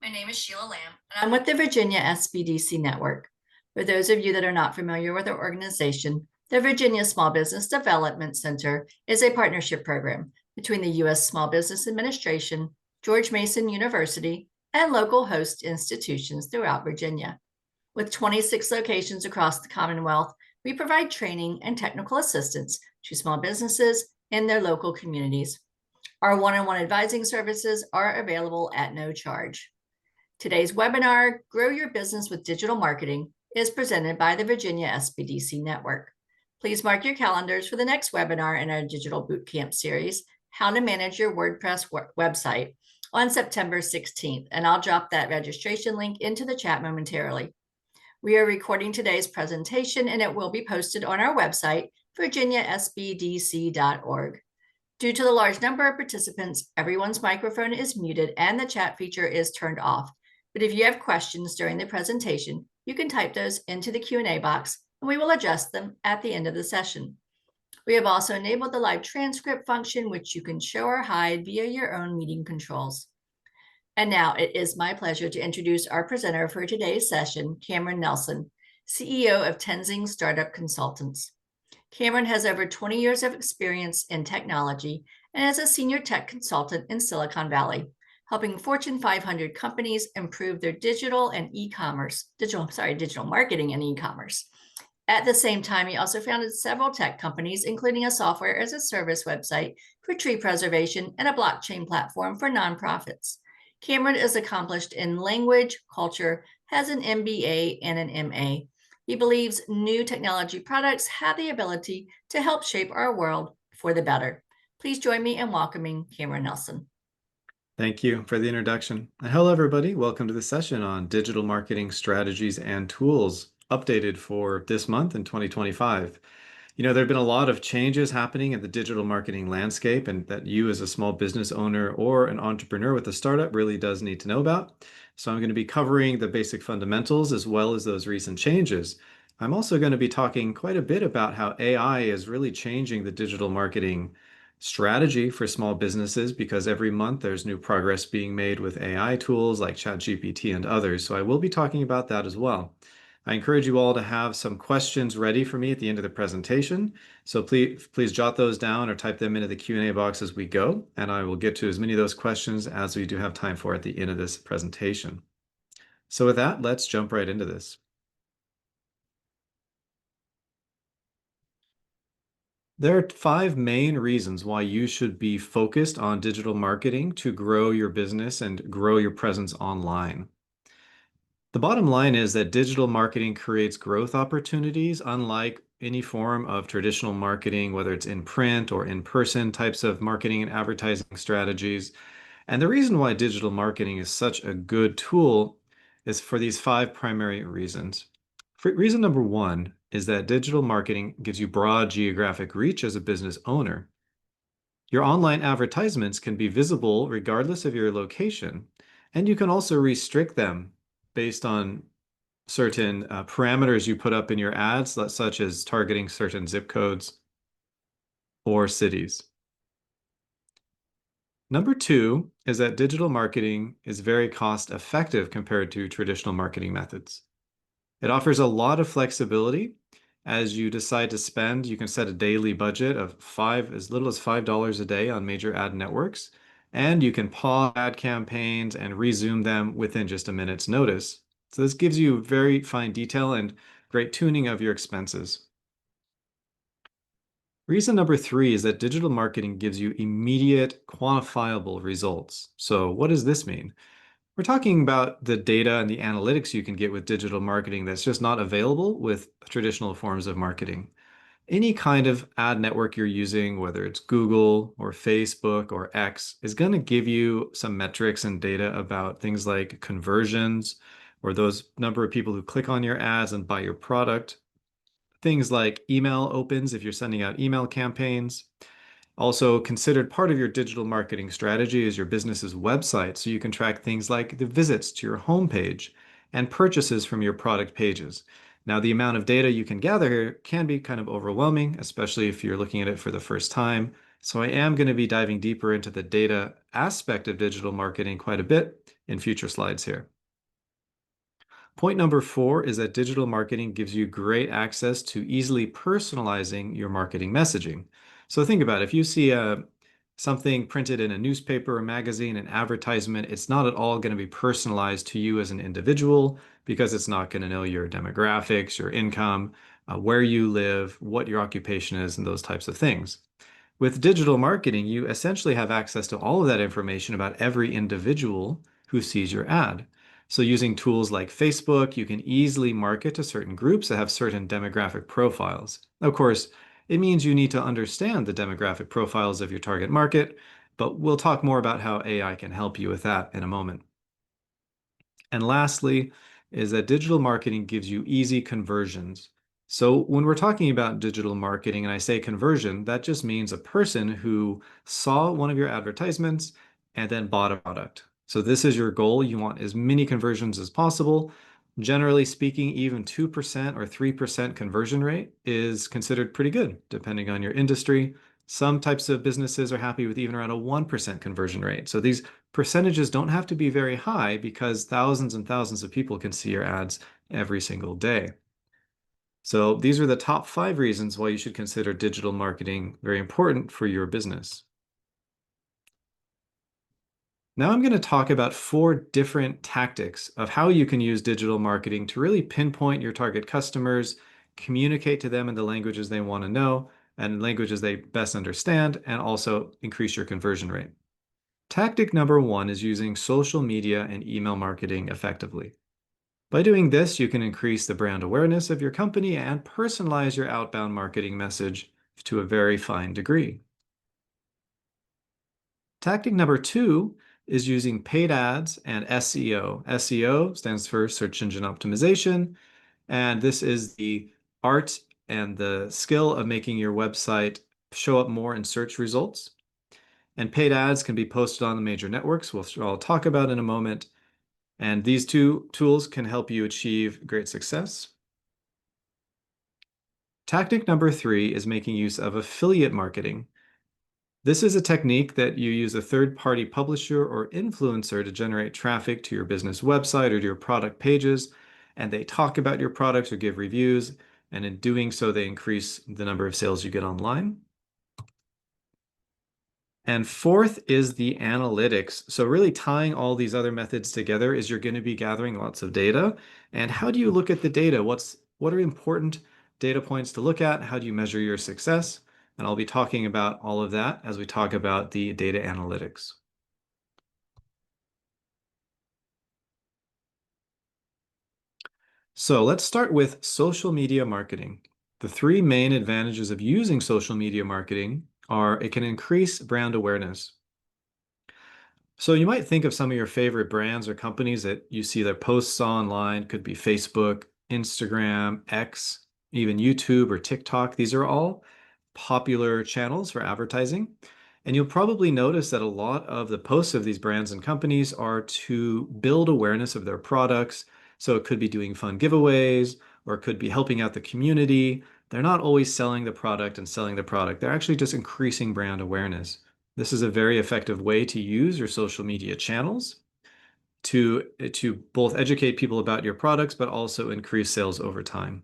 My name is Sheila Lamb, and I'm with the Virginia SBDC Network. For those of you that are not familiar with our organization, the Virginia Small Business Development Center is a partnership program between the U.S. Small Business Administration, George Mason University, and local host institutions throughout Virginia. With 26 locations across the Commonwealth, we provide training and technical assistance to small businesses in their local communities. Our one-on-one advising services are available at no charge. Today's webinar, Grow Your Business with Digital Marketing, is presented by the Virginia SBDC Network. Please mark your calendars for the next webinar in our Digital Bootcamp series, How to Manage Your WordPress Website, on September 16th, and I'll drop that registration link into the chat momentarily. We are recording today's presentation, and it will be posted on our website, virginiasbdc.org. Due to the large number of participants, everyone's microphone is muted and the chat feature is turned off. But if you have questions during the presentation, you can type those into the Q&A box and we will address them at the end of the session. We have also enabled the live transcript function, which you can show or hide via your own meeting controls. And now it is my pleasure to introduce our presenter for today's session, Cameron Nelson, CEO of Tenzing Startup Consultants. Cameron has over 20 years of experience in technology and is a senior tech consultant in Silicon Valley, helping Fortune 500 companies improve their digital marketing and e-commerce. At the same time, he also founded several tech companies, including a software as a service website for tree preservation and a blockchain platform for nonprofits. Cameron is accomplished in language, culture, has an MBA and an MA. He believes new technology products have the ability to help shape our world for the better. Please join me in welcoming Cameron Nelson. Thank you for the introduction. Hello, everybody. Welcome to the session on digital marketing strategies and tools, updated for this month in 2025. There have been a lot of changes happening in the digital marketing landscape, and that you as a small business owner or an entrepreneur with a startup really does need to know about. So I'm going to be covering the basic fundamentals as well as those recent changes. I'm also going to be talking quite a bit about how AI is really changing the digital marketing strategy for small businesses, because every month there's new progress being made with AI tools like ChatGPT and others. So I will be talking about that as well. I encourage you all to have some questions ready for me at the end of the presentation. So please jot those down or type them into the Q&A box as we go, and I will get to as many of those questions as we do have time for at the end of this presentation. So with that, let's jump right into this. There are 5 main reasons why you should be focused on digital marketing to grow your business and grow your presence online. The bottom line is that digital marketing creates growth opportunities unlike any form of traditional marketing, whether it's in print or in-person types of marketing and advertising strategies. And the reason why digital marketing is such a good tool is for these 5 primary reasons. Reason number 1 is that digital marketing gives you broad geographic reach as a business owner. Your online advertisements can be visible regardless of your location, and you can also restrict them based on certain parameters you put up in your ads, such as targeting certain zip codes or cities. Number 2 is that digital marketing is very cost effective compared to traditional marketing methods. It offers a lot of flexibility. As you decide to spend, you can set a daily budget of as little as $5 a day on major ad networks, and you can pause ad campaigns and resume them within just a minute's notice. So this gives you very fine detail and great tuning of your expenses. Reason number 3 is that digital marketing gives you immediate quantifiable results. So what does this mean? We're talking about the data and the analytics you can get with digital marketing that's just not available with traditional forms of marketing. Any kind of ad network you're using, whether it's Google or Facebook or X, is going to give you some metrics and data about things like conversions, or those number of people who click on your ads and buy your product. Things like email opens if you're sending out email campaigns. Also considered part of your digital marketing strategy is your business's website, so you can track things like the visits to your homepage and purchases from your product pages. Now, the amount of data you can gather here can be kind of overwhelming, especially if you're looking at it for the first time. So I am going to be diving deeper into the data aspect of digital marketing quite a bit in future slides here. Point number 4 is that digital marketing gives you great access to easily personalizing your marketing messaging. So think about it. If you see something printed in a newspaper or magazine, an advertisement, it's not at all going to be personalized to you as an individual because it's not going to know your demographics, your income, where you live, what your occupation is, and those types of things. With digital marketing, you essentially have access to all of that information about every individual who sees your ad. So using tools like Facebook, you can easily market to certain groups that have certain demographic profiles. Of course, it means you need to understand the demographic profiles of your target market, but we'll talk more about how AI can help you with that in a moment. And lastly, is that digital marketing gives you easy conversions. So when we're talking about digital marketing and I say conversion, that just means a person who saw one of your advertisements and then bought a product. So this is your goal. You want as many conversions as possible. Generally speaking, even 2% or 3% conversion rate is considered pretty good, depending on your industry. Some types of businesses are happy with even around a 1% conversion rate. So these percentages don't have to be very high because thousands and thousands of people can see your ads every single day. So these are the top 5 reasons why you should consider digital marketing very important for your business. Now I'm going to talk about 4 different tactics of how you can use digital marketing to really pinpoint your target customers, communicate to them in the languages they want to know and languages they best understand, and also increase your conversion rate. Tactic number 1 is using social media and email marketing effectively. By doing this, you can increase the brand awareness of your company and personalize your outbound marketing message to a very fine degree. Tactic number 2 is using paid ads and SEO. SEO stands for search engine optimization, and this is the art and the skill of making your website show up more in search results. And paid ads can be posted on the major networks, which I'll talk about in a moment. And these 2 tools can help you achieve great success. Tactic number 3 is making use of affiliate marketing. This is a technique that you use a third-party publisher or influencer to generate traffic to your business website or to your product pages, and they talk about your products or give reviews, and in doing so, they increase the number of sales you get online. And fourth is the analytics. So really tying all these other methods together is you're going to be gathering lots of data. And how do you look at the data? What are important data points to look at? How do you measure your success? And I'll be talking about all of that as we talk about the data analytics. So let's start with social media marketing. The 3 main advantages of using social media marketing are it can increase brand awareness. So you might think of some of your favorite brands or companies that you see their posts online, could be Facebook, Instagram, X, even YouTube or TikTok. These are all popular channels for advertising. And you'll probably notice that a lot of the posts of these brands and companies are to build awareness of their products. So it could be doing fun giveaways or it could be helping out the community. They're not always selling the product and selling the product. They're actually just increasing brand awareness. This is a very effective way to use your social media channels to both educate people about your products, but also increase sales over time.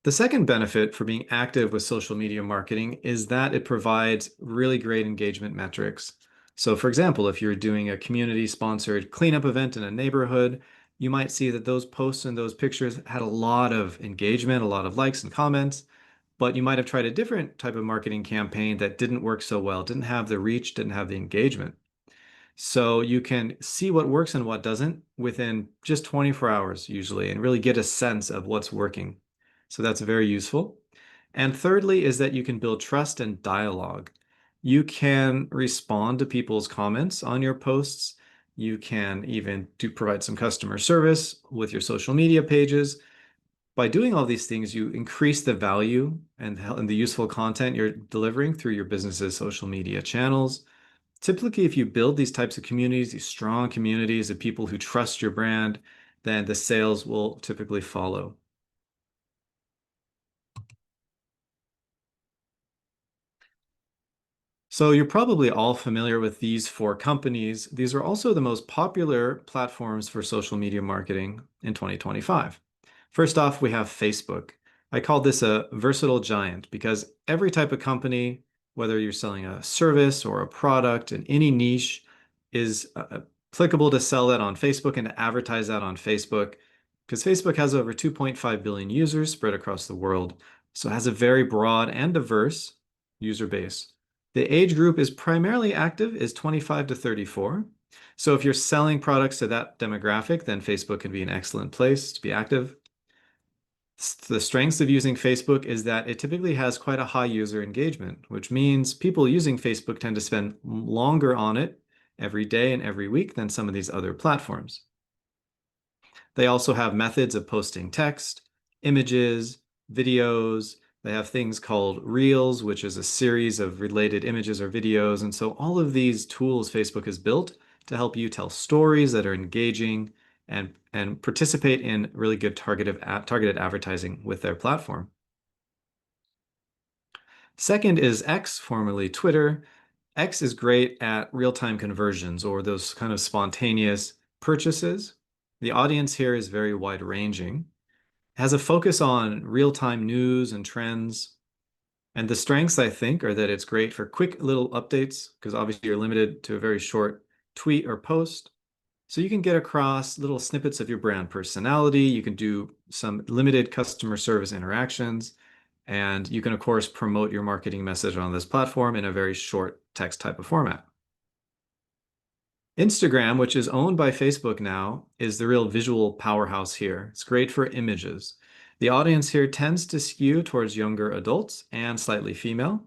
The second benefit for being active with social media marketing is that it provides really great engagement metrics. So for example, if you're doing a community-sponsored cleanup event in a neighborhood, you might see that those posts and those pictures had a lot of engagement, a lot of likes and comments, but you might have tried a different type of marketing campaign that didn't work so well, didn't have the reach, didn't have the engagement. So you can see what works and what doesn't within just 24 hours usually, and really get a sense of what's working. So that's very useful. And thirdly is that you can build trust and dialogue. You can respond to people's comments on your posts. You can even provide some customer service with your social media pages. By doing all these things, you increase the value and the useful content you're delivering through your business's social media channels. Typically, if you build these types of communities, these strong communities of people who trust your brand, then the sales will typically follow. So you're probably all familiar with these four companies. These are also the most popular platforms for social media marketing in 2025. First off, we have Facebook. I call this a versatile giant because every type of company, whether you're selling a service or a product in any niche, is applicable to sell that on Facebook and to advertise that on Facebook because Facebook has over 2.5 billion users spread across the world. So it has a very broad and diverse user base. The age group is primarily active is 25 to 34. So if you're selling products to that demographic, then Facebook can be an excellent place to be active. The strengths of using Facebook is that it typically has quite a high user engagement, which means people using Facebook tend to spend longer on it every day and every week than some of these other platforms. They also have methods of posting text, images, videos. They have things called Reels, which is a series of related images or videos. And so all of these tools Facebook has built to help you tell stories that are engaging and participate in really good targeted advertising with their platform. Second is X, formerly Twitter. X is great at real-time conversions or those kind of spontaneous purchases. The audience here is very wide-ranging, has a focus on real-time news and trends. And the strengths, I think, are that it's great for quick little updates because obviously you're limited to a very short tweet or post. So you can get across little snippets of your brand personality. You can do some limited customer service interactions. And you can, of course, promote your marketing message on this platform in a very short text type of format. Instagram, which is owned by Facebook now, is the real visual powerhouse here. It's great for images. The audience here tends to skew towards younger adults and slightly female.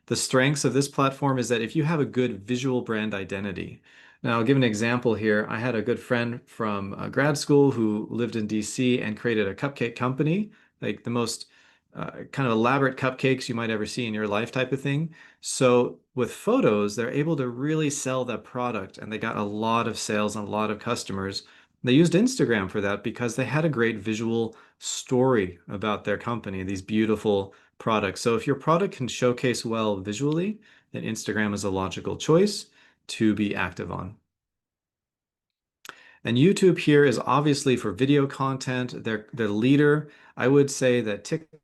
The strengths of this platform is that if you have a good visual brand identity. Now, I'll give an example here. I had a good friend from grad school who lived in DC and created a cupcake company, like the most kind of elaborate cupcakes you might ever see in your life type of thing. So with photos, they're able to really sell that product and they got a lot of sales and a lot of customers. They used Instagram for that because they had a great visual story about their company, these beautiful products. So if your product can showcase well visually, then Instagram is a logical choice to be active on. And YouTube here is obviously for video content. They're the leader. I would say that TikTok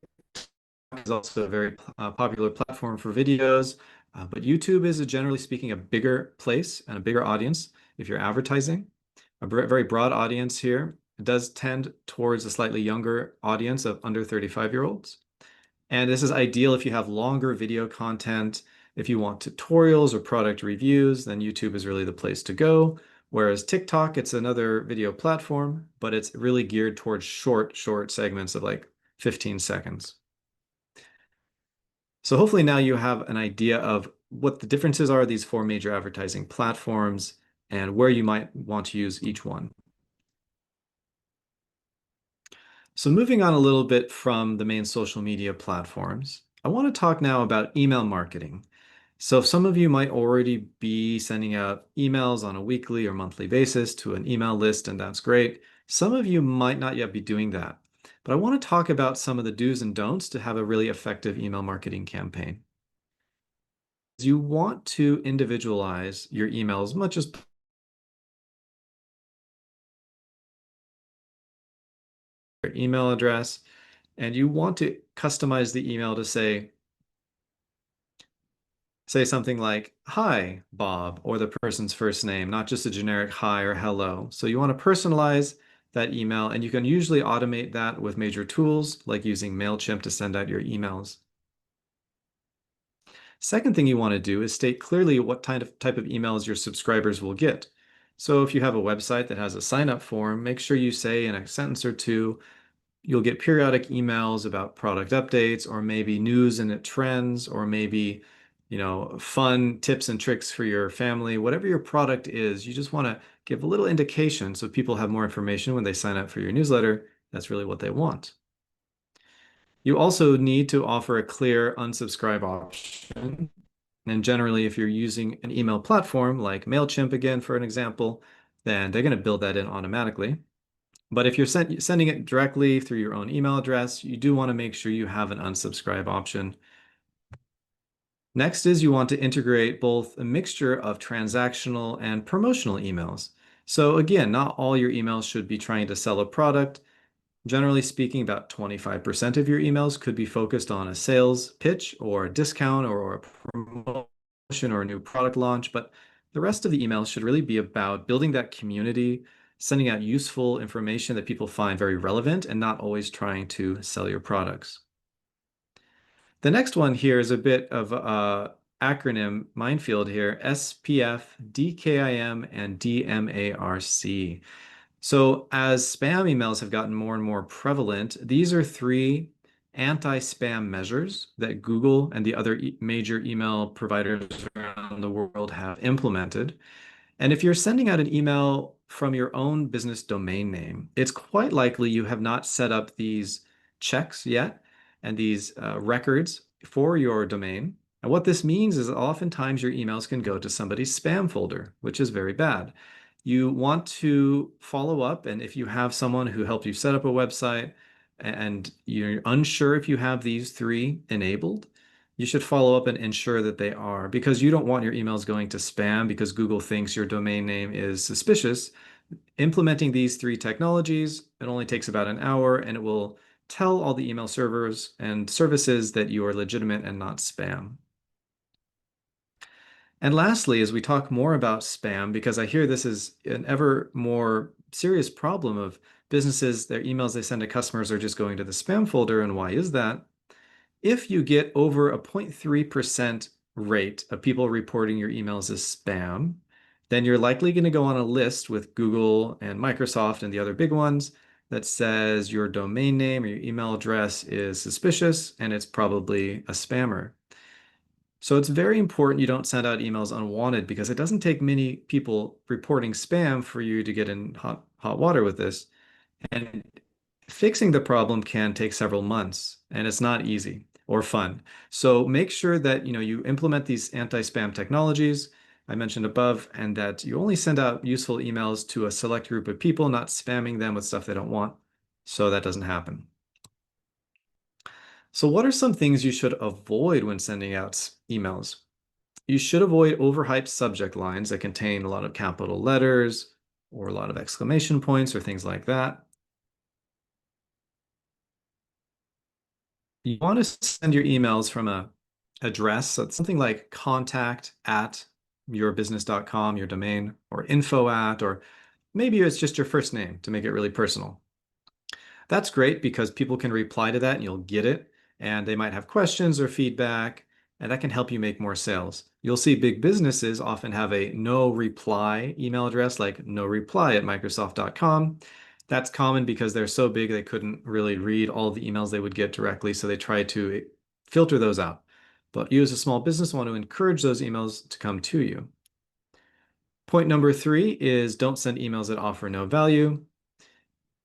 is also a very popular platform for videos, but YouTube is, generally speaking, a bigger place and a bigger audience if you're advertising. A very broad audience here. It does tend towards a slightly younger audience of under 35-year-olds. And this is ideal if you have longer video content. If you want tutorials or product reviews, then YouTube is really the place to go. Whereas TikTok, it's another video platform, but it's really geared towards short segments of like 15 seconds. So hopefully now you have an idea of what the differences are of these four major advertising platforms and where you might want to use each one. So moving on a little bit from the main social media platforms, I want to talk now about email marketing. So some of you might already be sending out emails on a weekly or monthly basis to an email list, and that's great. Some of you might not yet be doing that. But I want to talk about some of the do's and don'ts to have a really effective email marketing campaign. You want to individualize your email as much as your email address, and you want to customize the email to say something like, "Hi, Bob," or the person's first name, not just a generic hi or hello. So you want to personalize that email, and you can usually automate that with major tools like using MailChimp to send out your emails. Second thing you want to do is state clearly what type of emails your subscribers will get. So if you have a website that has a sign-up form, make sure you say in a sentence or two, you'll get periodic emails about product updates or maybe news and trends or maybe, fun tips and tricks for your family. Whatever your product is, you just want to give a little indication so people have more information when they sign up for your newsletter. That's really what they want. You also need to offer a clear unsubscribe option. And generally, if you're using an email platform like MailChimp, again, for an example, then they're going to build that in automatically. But if you're sending it directly through your own email address, you do want to make sure you have an unsubscribe option. Next is you want to integrate both a mixture of transactional and promotional emails. So again, not all your emails should be trying to sell a product. Generally speaking, about 25% of your emails could be focused on a sales pitch or a discount or a promotion or a new product launch, but the rest of the emails should really be about building that community, sending out useful information that people find very relevant, and not always trying to sell your products. The next one here is a bit of a acronym minefield here: SPF, DKIM, and DMARC. So as spam emails have gotten more and more prevalent, these are three anti-spam measures that Google and the other major email providers around the world have implemented. And if you're sending out an email from your own business domain name, it's quite likely you have not set up these checks yet and these records for your domain. And what this means is that oftentimes your emails can go to somebody's spam folder, which is very bad. You want to follow up, and if you have someone who helped you set up a website and you're unsure if you have these three enabled, you should follow up and ensure that they are, because you don't want your emails going to spam because Google thinks your domain name is suspicious. Implementing these three technologies, it only takes about an hour, and it will tell all the email servers and services that you are legitimate and not spam. And lastly, as we talk more about spam, because I hear this is an ever more serious problem of businesses, their emails they send to customers are just going to the spam folder. And why is that? If you get over a 0.3% rate of people reporting your emails as spam, then you're likely going to go on a list with Google and Microsoft and the other big ones that says your domain name or your email address is suspicious and it's probably a spammer. So it's very important you don't send out emails unwanted, because it doesn't take many people reporting spam for you to get in hot water with this. And fixing the problem can take several months, and it's not easy or fun. So make sure that you implement these anti-spam technologies I mentioned above, and that you only send out useful emails to a select group of people, not spamming them with stuff they don't want, so that doesn't happen. So what are some things you should avoid when sending out emails? You should avoid overhyped subject lines that contain a lot of capital letters or a lot of exclamation points or things like that. You want to send your emails from a address, so it's something like contact@yourbusiness.com, your domain, or info@, or maybe it's just your first name to make it really personal. That's great because people can reply to that and you'll get it, and they might have questions or feedback, and that can help you make more sales. You'll see big businesses often have a no reply email address, like noreply@microsoft.com. That's common because they're so big they couldn't really read all the emails they would get directly, so they try to filter those out. But you as a small business want to encourage those emails to come to you. Point number 3 is don't send emails that offer no value.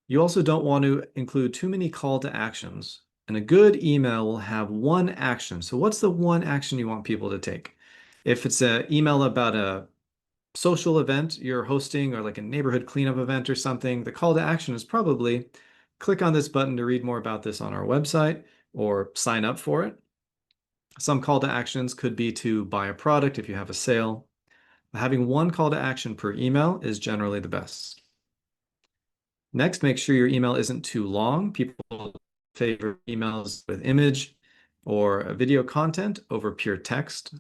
You also don't want to include too many call to actions. And a good email will have one action. So what's the one action you want people to take? If it's an email about a social event you're hosting, or like a neighborhood cleanup event or something, the call to action is probably click on this button to read more about this on our website, or sign up for it. Some call to actions could be to buy a product if you have a sale. Having one call to action per email is generally the best. Next, make sure your email isn't too long. People favor emails with image or video content over pure text.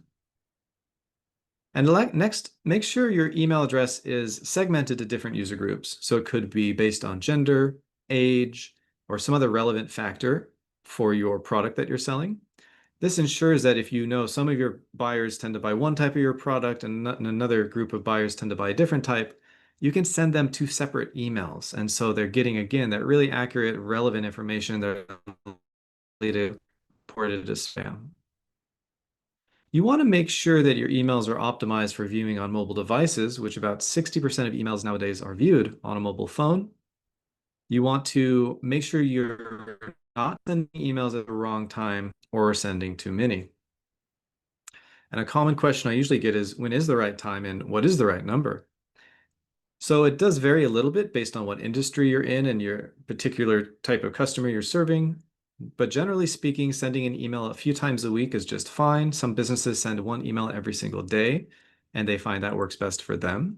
And next, make sure your email address is segmented to different user groups. So it could be based on gender, age, or some other relevant factor for your product that you're selling. This ensures that if you know some of your buyers tend to buy one type of your product and another group of buyers tend to buy a different type, you can send them two separate emails. And so they're getting, again, that really accurate, relevant information that are reported as spam. You want to make sure that your emails are optimized for viewing on mobile devices, which about 60% of emails nowadays are viewed on a mobile phone. You want to make sure you're not sending emails at the wrong time or sending too many. And a common question I usually get is, when is the right time and what is the right number? So it does vary a little bit based on what industry you're in and your particular type of customer you're serving. but generally speaking, sending an email a few times a week is just fine. Some businesses send one email every single day, and they find that works best for them.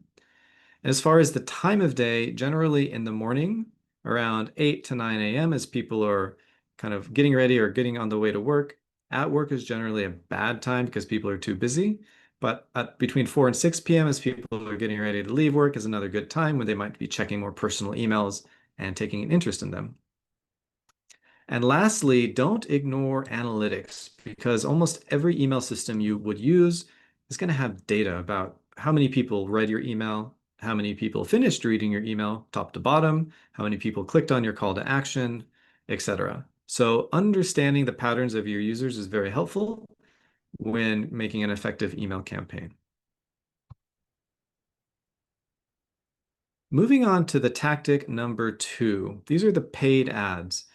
As far as the time of day, generally in the morning, around 8 to 9 a.m., as people are kind of getting ready or getting on the way to work. At work is generally a bad time because people are too busy. But between 4 and 6 p.m., as people are getting ready to leave work, is another good time when they might be checking more personal emails and taking an interest in them. And lastly, don't ignore analytics because almost every email system you would use is going to have data about how many people read your email, how many people finished reading your email top to bottom, how many people clicked on your call to action, etc. So understanding the patterns of your users is very helpful when making an effective email campaign. Moving on to the tactic number 2. These are the paid ads.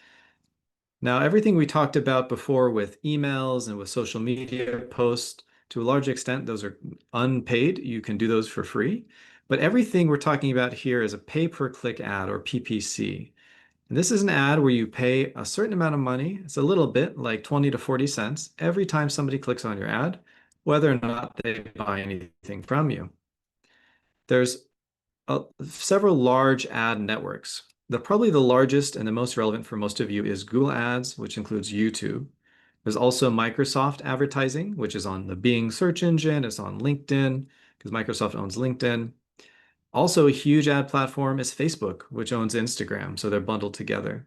Now, everything we talked about before with emails and with social media posts, to a large extent, those are unpaid. You can do those for free. But everything we're talking about here is a pay-per-click ad or PPC. And this is an ad where you pay a certain amount of money. It's a little bit like 20 to 40 cents every time somebody clicks on your ad, whether or not they buy anything from you. There's several large ad networks. Probably the largest and the most relevant for most of you is Google Ads, which includes YouTube. There's also Microsoft Advertising, which is on the Bing search engine. It's on LinkedIn because Microsoft owns LinkedIn. Also, a huge ad platform is Facebook, which owns Instagram, so they're bundled together.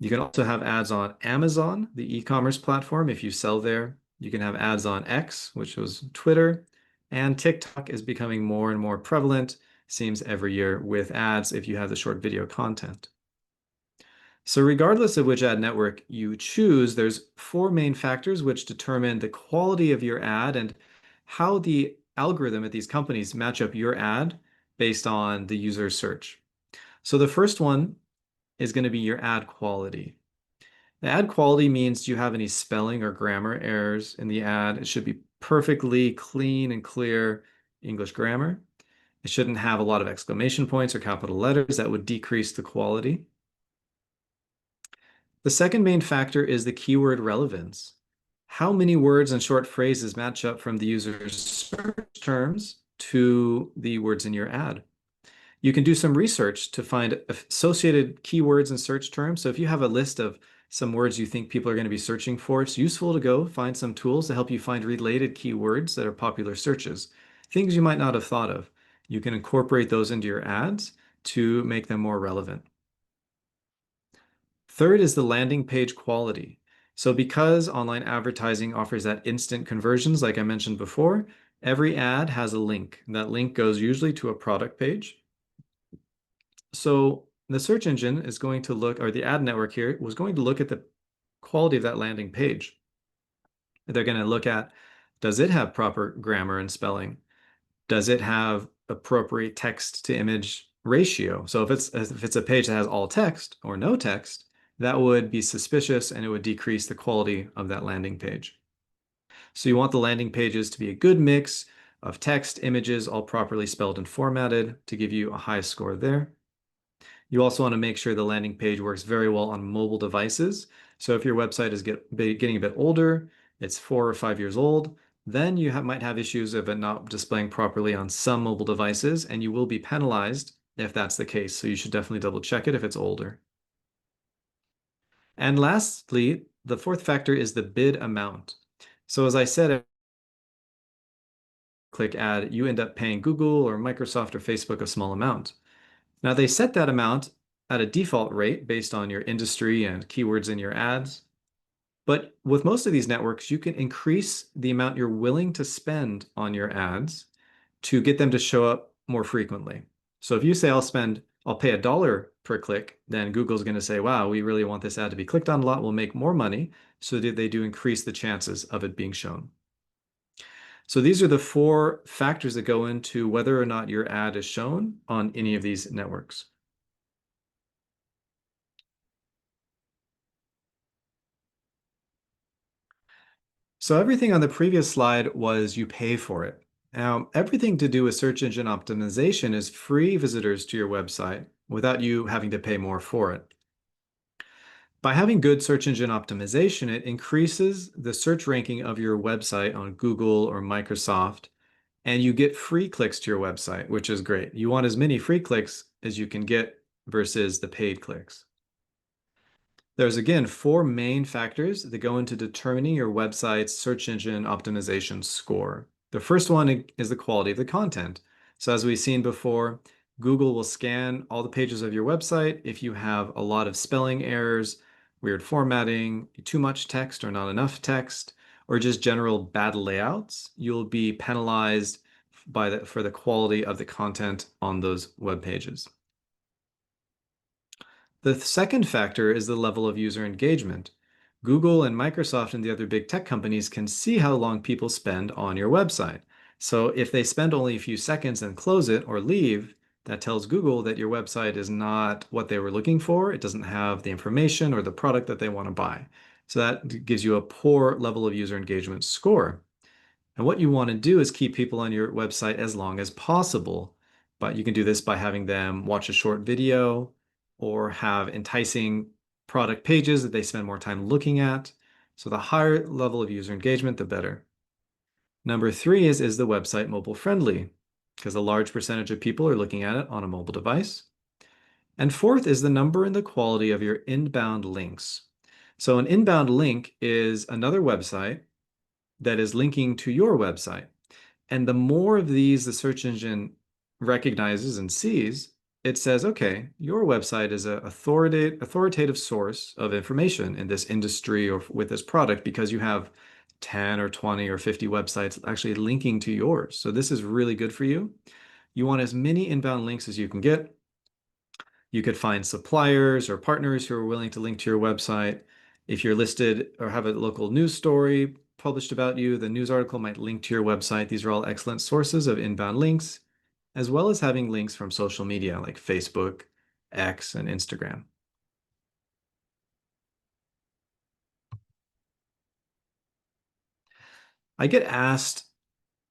You can also have ads on Amazon, the e-commerce platform, if you sell there. You can have ads on X, which was Twitter, and TikTok is becoming more and more prevalent, seems every year, with ads if you have the short video content. So regardless of which ad network you choose, there's 4 main factors which determine the quality of your ad and how the algorithm at these companies match up your ad based on the user search. So the first one is going to be your ad quality. The ad quality means do you have any spelling or grammar errors in the ad? It should be perfectly clean and clear English grammar. It shouldn't have a lot of exclamation points or capital letters that would decrease the quality. The second main factor is the keyword relevance. How many words and short phrases match up from the user's search terms to the words in your ad? You can do some research to find associated keywords and search terms. So if you have a list of some words you think people are going to be searching for, it's useful to go find some tools to help you find related keywords that are popular searches, things you might not have thought of. You can incorporate those into your ads to make them more relevant. Third is the landing page quality. So because online advertising offers that instant conversions, like I mentioned before, every ad has a link. That link goes usually to a product page. So the search engine is going to look, or the ad network here was going to look at the quality of that landing page. They're going to look at, does it have proper grammar and spelling? Does it have appropriate text to image ratio? So if it's a page that has all text or no text, that would be suspicious and it would decrease the quality of that landing page. So you want the landing pages to be a good mix of text, images, all properly spelled and formatted to give you a high score there. You also want to make sure the landing page works very well on mobile devices. So if your website is getting a bit older, it's 4 or 5 years old, then you might have issues of it not displaying properly on some mobile devices, and you will be penalized if that's the case. So you should definitely double check it if it's older. And lastly, the fourth factor is the bid amount. So as I said, click ad, you end up paying Google or Microsoft or Facebook a small amount. Now they set that amount at a default rate based on your industry and keywords in your ads. But with most of these networks, you can increase the amount you're willing to spend on your ads to get them to show up more frequently. So if you say I'll pay $1 per click, then Google's going to say, wow, we really want this ad to be clicked on a lot. We'll make more money. So that they do increase the chances of it being shown. So these are the 4 factors that go into whether or not your ad is shown on any of these networks. So everything on the previous slide was you pay for it. Now, everything to do with search engine optimization is free visitors to your website without you having to pay more for it. By having good search engine optimization, it increases the search ranking of your website on Google or Microsoft, and you get free clicks to your website, which is great. You want as many free clicks as you can get versus the paid clicks. There's again 4 main factors that go into determining your website's search engine optimization score. The first one is the quality of the content. So as we've seen before, Google will scan all the pages of your website. If you have a lot of spelling errors, weird formatting, too much text or not enough text, or just general bad layouts, you'll be penalized for the quality of the content on those web pages. The second factor is the level of user engagement. Google and Microsoft and the other big tech companies can see how long people spend on your website. So if they spend only a few seconds and close it or leave, that tells Google that your website is not what they were looking for. It doesn't have the information or the product that they want to buy. So that gives you a poor level of user engagement score. And what you want to do is keep people on your website as long as possible. But you can do this by having them watch a short video or have enticing product pages that they spend more time looking at. So the higher level of user engagement, the better. Number 3 is the website mobile friendly? Because a large percentage of people are looking at it on a mobile device. And fourth is the number and the quality of your inbound links. So an inbound link is another website that is linking to your website. And the more of these the search engine recognizes and sees, it says, okay, your website is an authoritative source of information in this industry or with this product because you have 10 or 20 or 50 websites actually linking to yours. So this is really good for you. You want as many inbound links as you can get. You could find suppliers or partners who are willing to link to your website. If you're listed or have a local news story published about you, the news article might link to your website. These are all excellent sources of inbound links, as well as having links from social media like Facebook, X, and Instagram. I get asked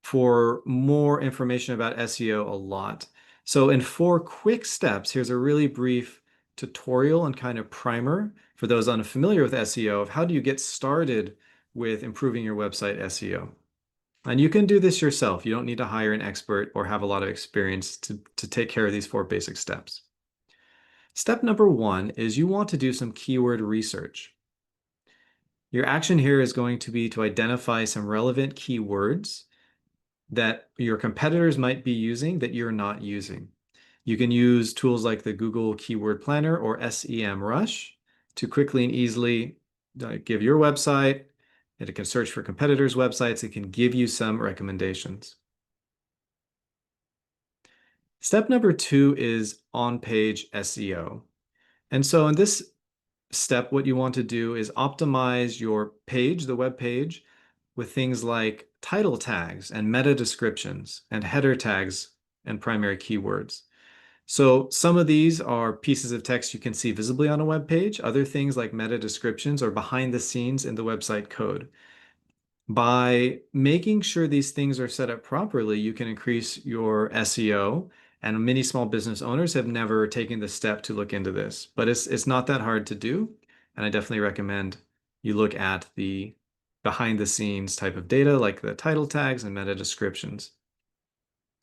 for more information about SEO a lot. So in 4 quick steps, here's a really brief tutorial and kind of primer for those unfamiliar with SEO of how do you get started with improving your website SEO. And you can do this yourself. You don't need to hire an expert or have a lot of experience to take care of these 4 basic steps. Step number 1 is you want to do some keyword research. Your action here is going to be to identify some relevant keywords that your competitors might be using that you're not using. You can use tools like the Google Keyword Planner or SEMrush to quickly and easily give your website, and it can search for competitors' websites. It can give you some recommendations. Step number 2 is on-page SEO. And so in this step, what you want to do is optimize your page, the web page, with things like title tags and meta descriptions and header tags and primary keywords. So some of these are pieces of text you can see visibly on a web page. Other things like meta descriptions are behind the scenes in the website code. By making sure these things are set up properly, you can increase your SEO. And many small business owners have never taken the step to look into this, but it's not that hard to do. And I definitely recommend you look at the behind the scenes type of data like the title tags and meta descriptions.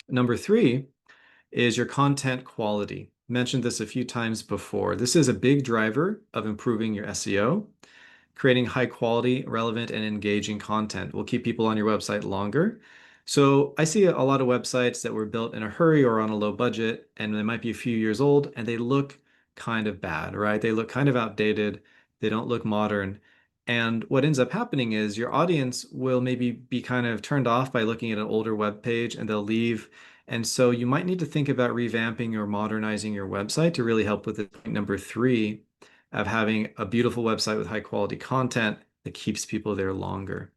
Number 3 is your content quality. Mentioned this a few times before. This is a big driver of improving your SEO. Creating high quality, relevant, and engaging content will keep people on your website longer. So I see a lot of websites that were built in a hurry or on a low budget, and they might be a few years old, and they look kind of bad, right? They look kind of outdated. They don't look modern. And what ends up happening is your audience will maybe be kind of turned off by looking at an older web page and they'll leave. And so you might need to think about revamping or modernizing your website to really help with the point number 3 of having a beautiful website with high quality content that keeps people there longer.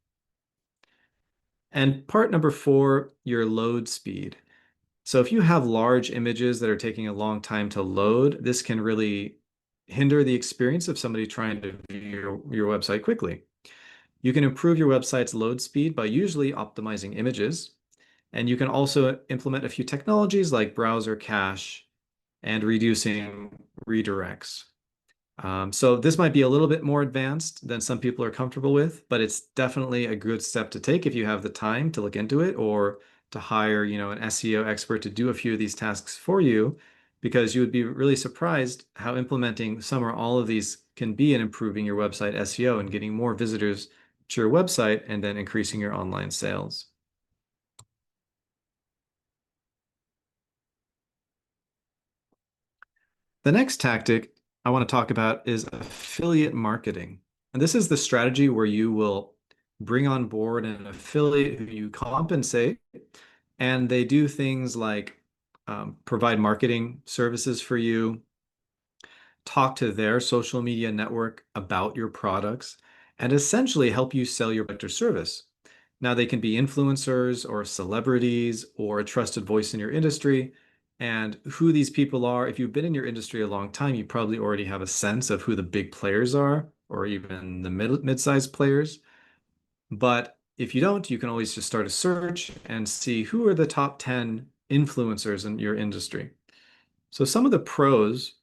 And part number 4, your load speed. So if you have large images that are taking a long time to load, this can really hinder the experience of somebody trying to view your website quickly. You can improve your website's load speed by usually optimizing images. And you can also implement a few technologies like browser cache and reducing redirects. So this might be a little bit more advanced than some people are comfortable with, but it's definitely a good step to take if you have the time to look into it or to hire, an SEO expert to do a few of these tasks for you, because you would be really surprised how implementing some or all of these can be in improving your website SEO and getting more visitors to your website and then increasing your online sales. The next tactic I want to talk about is affiliate marketing. And this is the strategy where you will bring on board an affiliate who you compensate, and they do things like provide marketing services for you, talk to their social media network about your products, and essentially help you sell your product or service. Now, they can be influencers or celebrities or a trusted voice in your industry. And who these people are, if you've been in your industry a long time, you probably already have a sense of who the big players are, or even the mid-sized players. But if you don't, you can always just start a search and see who are the top 10 influencers in your industry. So some of the pros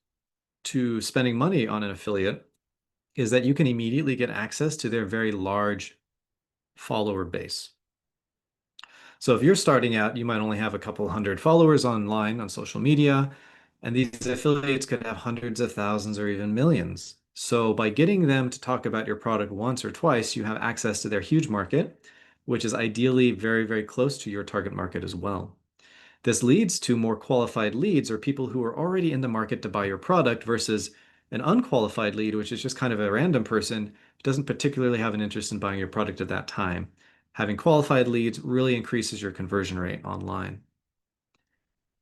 to spending money on an affiliate is that you can immediately get access to their very large follower base. So if you're starting out, you might only have a couple hundred followers online on social media, and these affiliates could have hundreds of thousands or even millions. So by getting them to talk about your product once or twice, you have access to their huge market, which is ideally very, very close to your target market as well. This leads to more qualified leads or people who are already in the market to buy your product versus an unqualified lead, which is just kind of a random person who doesn't particularly have an interest in buying your product at that time. Having qualified leads really increases your conversion rate online.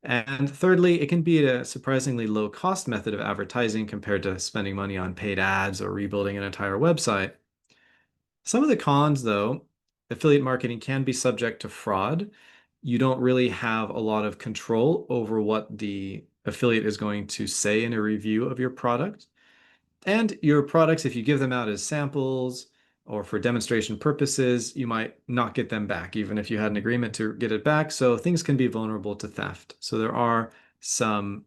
And thirdly, it can be a surprisingly low cost method of advertising compared to spending money on paid ads or rebuilding an entire website. Some of the cons, though, affiliate marketing can be subject to fraud. You don't really have a lot of control over what the affiliate is going to say in a review of your product. And your products, if you give them out as samples or for demonstration purposes, you might not get them back, even if you had an agreement to get it back. So things can be vulnerable to theft. So there are some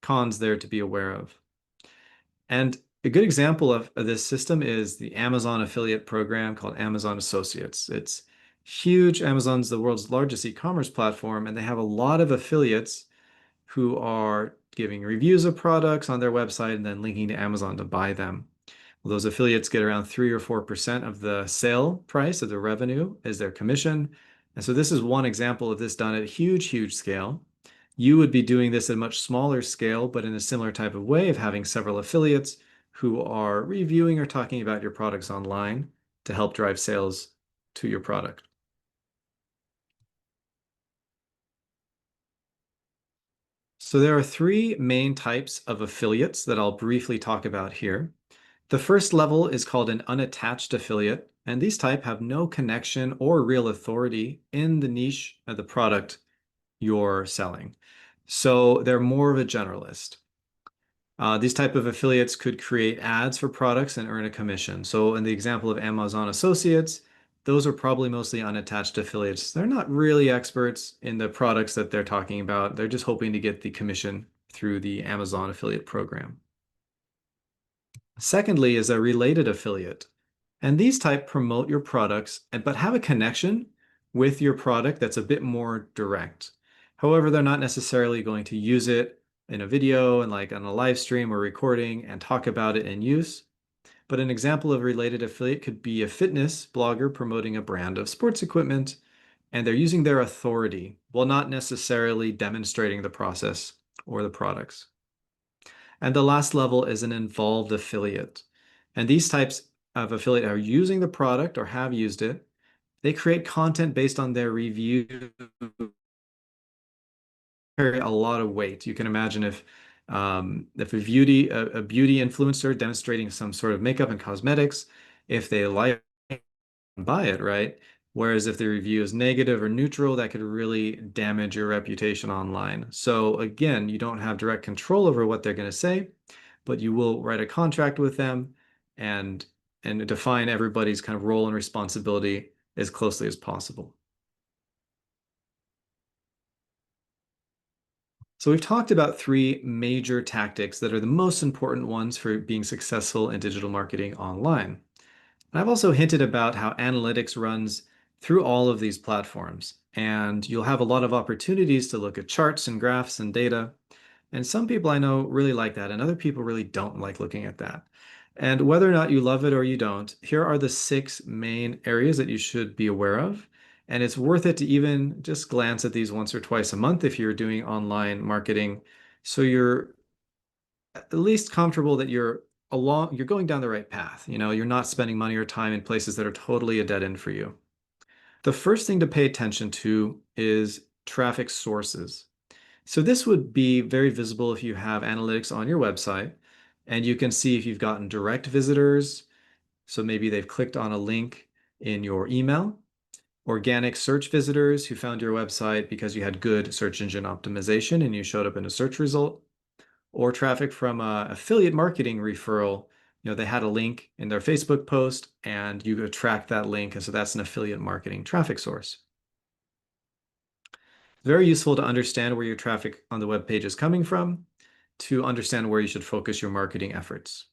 cons there to be aware of. And a good example of this system is the Amazon affiliate program called Amazon Associates. It's huge. Amazon's the world's largest e-commerce platform, and they have a lot of affiliates who are giving reviews of products on their website and then linking to Amazon to buy them. Well, those affiliates get around 3 or 4% of the sale price of the revenue as their commission. And so this is one example of this done at a huge, huge scale. You would be doing this at a much smaller scale, but in a similar type of way of having several affiliates who are reviewing or talking about your products online to help drive sales to your product. So there are three main types of affiliates that I'll briefly talk about here. The first level is called an unattached affiliate, and these type have no connection or real authority in the niche of the product you're selling. So they're more of a generalist. These type of affiliates could create ads for products and earn a commission. So in the example of Amazon Associates, those are probably mostly unattached affiliates. They're not really experts in the products that they're talking about. They're just hoping to get the commission through the Amazon affiliate program. Secondly is a related affiliate. And these type promote your products, but have a connection with your product that's a bit more direct. However, they're not necessarily going to use it in a video and like on a live stream or recording and talk about it in use. But an example of a related affiliate could be a fitness blogger promoting a brand of sports equipment, and they're using their authority while not necessarily demonstrating the process or the products. And the last level is an involved affiliate. And these types of affiliate are using the product or have used it. They create content based on their review, carry a lot of weight. You can imagine if a beauty influencer demonstrating some sort of makeup and cosmetics, if they like and buy it, right? Whereas if the review is negative or neutral, that could really damage your reputation online. So again, you don't have direct control over what they're going to say, but you will write a contract with them and define everybody's kind of role and responsibility as closely as possible. So we've talked about three major tactics that are the most important ones for being successful in digital marketing online. And I've also hinted about how analytics runs through all of these platforms, and you'll have a lot of opportunities to look at charts and graphs and data. And some people I know really like that, and other people really don't like looking at that. And whether or not you love it or you don't, here are the six main areas that you should be aware of. And it's worth it to even just glance at these once or twice a month if you're doing online marketing. So you're at least comfortable that you're going down the right path. You're not spending money or time in places that are totally a dead end for you. The first thing to pay attention to is traffic sources. So this would be very visible if you have analytics on your website, and you can see if you've gotten direct visitors. So maybe they've clicked on a link in your email, organic search visitors who found your website because you had good search engine optimization and you showed up in a search result, or traffic from a affiliate marketing referral. They had a link in their Facebook post and you attract that link. And so that's an affiliate marketing traffic source. Very useful to understand where your traffic on the web page is coming from, to understand where you should focus your marketing efforts.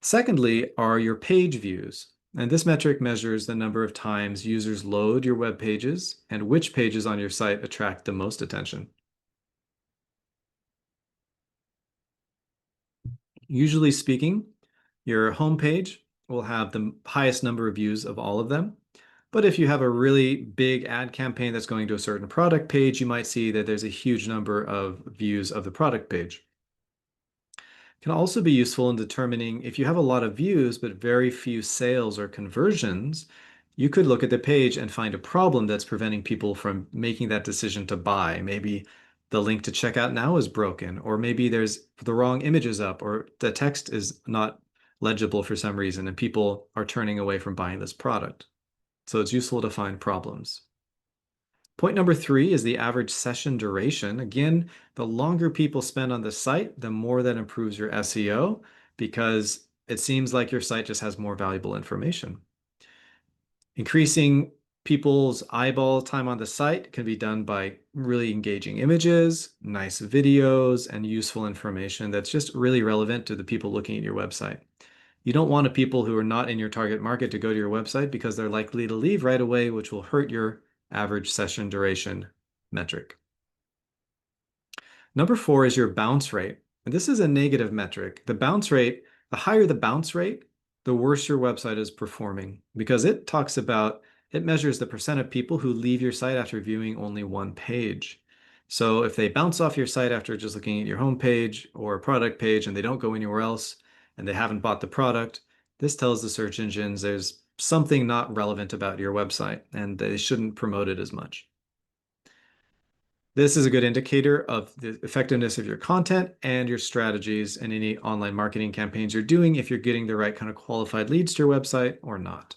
Secondly, are your page views. And this metric measures the number of times users load your web pages and which pages on your site attract the most attention. Usually speaking, your homepage will have the highest number of views of all of them. But if you have a really big ad campaign that's going to a certain product page, you might see that there's a huge number of views of the product page. It can also be useful in determining if you have a lot of views but very few sales or conversions, you could look at the page and find a problem that's preventing people from making that decision to buy. Maybe the link to checkout now is broken, or maybe there's the wrong images up, or the text is not legible for some reason, and people are turning away from buying this product. So it's useful to find problems. Point number 3 is the average session duration. Again, the longer people spend on the site, the more that improves your SEO, because it seems like your site just has more valuable information. Increasing people's eyeball time on the site can be done by really engaging images, nice videos, and useful information that's just really relevant to the people looking at your website. You don't want people who are not in your target market to go to your website because they're likely to leave right away, which will hurt your average session duration metric. Number 4 is your bounce rate. And this is a negative metric. The bounce rate, the higher the bounce rate, the worse your website is performing, because it measures the percent of people who leave your site after viewing only one page. So if they bounce off your site after just looking at your homepage or a product page and they don't go anywhere else and they haven't bought the product, this tells the search engines there's something not relevant about your website and they shouldn't promote it as much. This is a good indicator of the effectiveness of your content and your strategies in any online marketing campaigns you're doing, if you're getting the right kind of qualified leads to your website or not.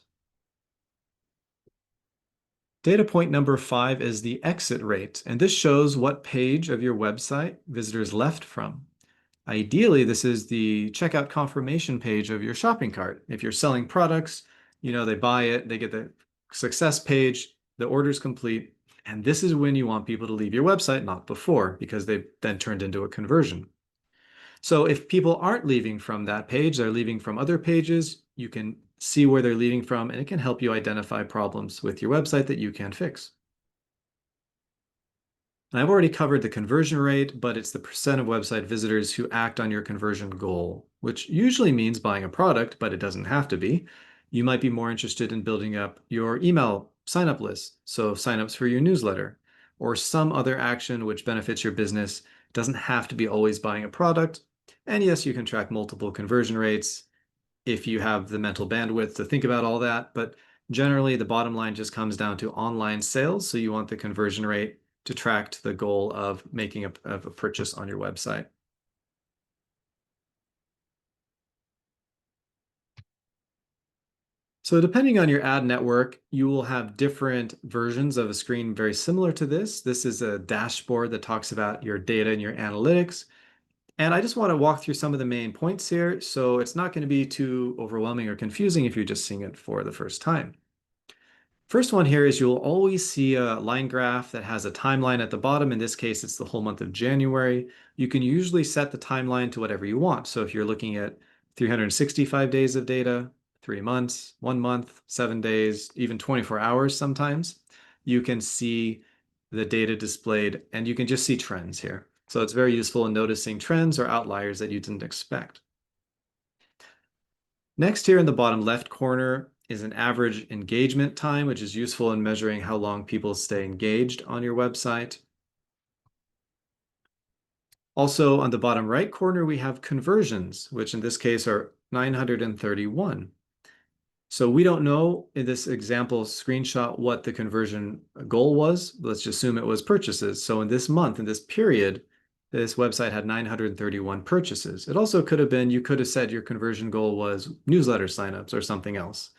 Data point number 5 is the exit rate, and this shows what page of your website visitors left from. Ideally, this is the checkout confirmation page of your shopping cart. If you're selling products, they buy it, they get the success page, the order's complete, and this is when you want people to leave your website, not before, because they've then turned into a conversion. So if people aren't leaving from that page, they're leaving from other pages, you can see where they're leaving from, and it can help you identify problems with your website that you can fix. And I've already covered the conversion rate, but it's the percent of website visitors who act on your conversion goal, which usually means buying a product, but it doesn't have to be. You might be more interested in building up your email sign-up list, so sign-ups for your newsletter, or some other action which benefits your business. It doesn't have to be always buying a product. And yes, you can track multiple conversion rates if you have the mental bandwidth to think about all that, but generally the bottom line just comes down to online sales, so you want the conversion rate to track to the goal of making a purchase on your website. So depending on your ad network, you will have different versions of a screen very similar to this. This is a dashboard that talks about your data and your analytics. And I just want to walk through some of the main points here, so it's not going to be too overwhelming or confusing if you're just seeing it for the first time. First one here is you'll always see a line graph that has a timeline at the bottom. In this case, it's the whole month of January. You can usually set the timeline to whatever you want. So if you're looking at 365 days of data, 3 months, 1 month, 7 days, even 24 hours sometimes, you can see the data displayed and you can just see trends here. So it's very useful in noticing trends or outliers that you didn't expect. Next here in the bottom left corner is an average engagement time, which is useful in measuring how long people stay engaged on your website. Also on the bottom right corner, we have conversions, which in this case are 931. So we don't know in this example screenshot what the conversion goal was. Let's just assume it was purchases. So in this month, in this period, this website had 931 purchases. It also could have been, you could have said your conversion goal was newsletter signups or something else,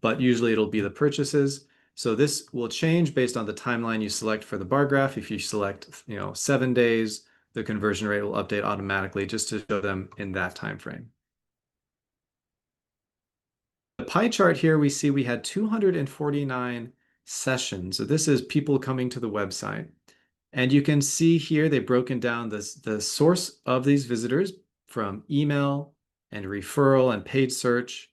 but usually it'll be the purchases. So this will change based on the timeline you select for the bar graph. If you select, 7 days, the conversion rate will update automatically just to show them in that time frame. The pie chart here, we see we had 249 sessions. So this is people coming to the website. And you can see here they've broken down the source of these visitors from email and referral and paid search.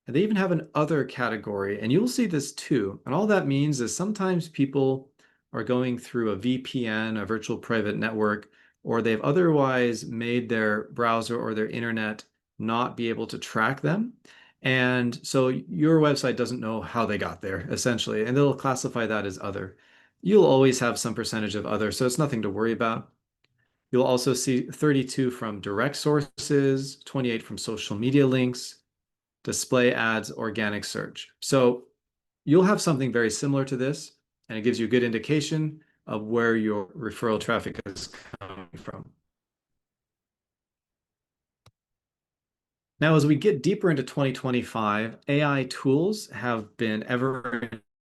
And they even have an other category, and you'll see this too. And all that means is sometimes people are going through a VPN, a virtual private network, or they've otherwise made their browser or their internet not be able to track them. And so your website doesn't know how they got there, essentially, and they'll classify that as other. You'll always have some percentage of other, so it's nothing to worry about. You'll also see 32 from direct sources, 28 from social media links, display ads, organic search. So you'll have something very similar to this, and it gives you a good indication of where your referral traffic is coming from. Now, as we get deeper into 2025, AI tools have been ever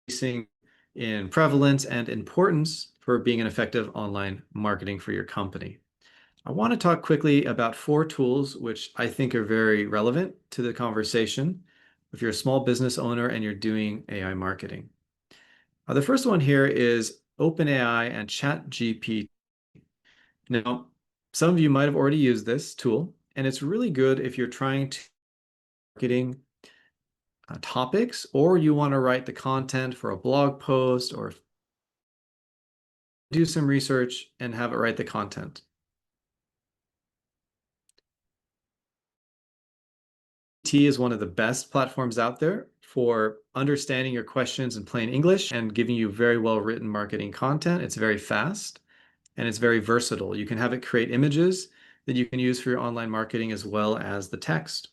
increasing in prevalence and importance for being an effective online marketing for your company. I want to talk quickly about 4 tools which I think are very relevant to the conversation if you're a small business owner and you're doing AI marketing. The first one here is OpenAI and ChatGPT. Now, some of you might have already used this tool, and it's really good if you're trying to marketing topics, or you want to write the content for a blog post or do some research and have it write the content. T is one of the best platforms out there for understanding your questions in plain English and giving you very well written marketing content. It's very fast and it's very versatile. You can have it create images that you can use for your online marketing as well as the text.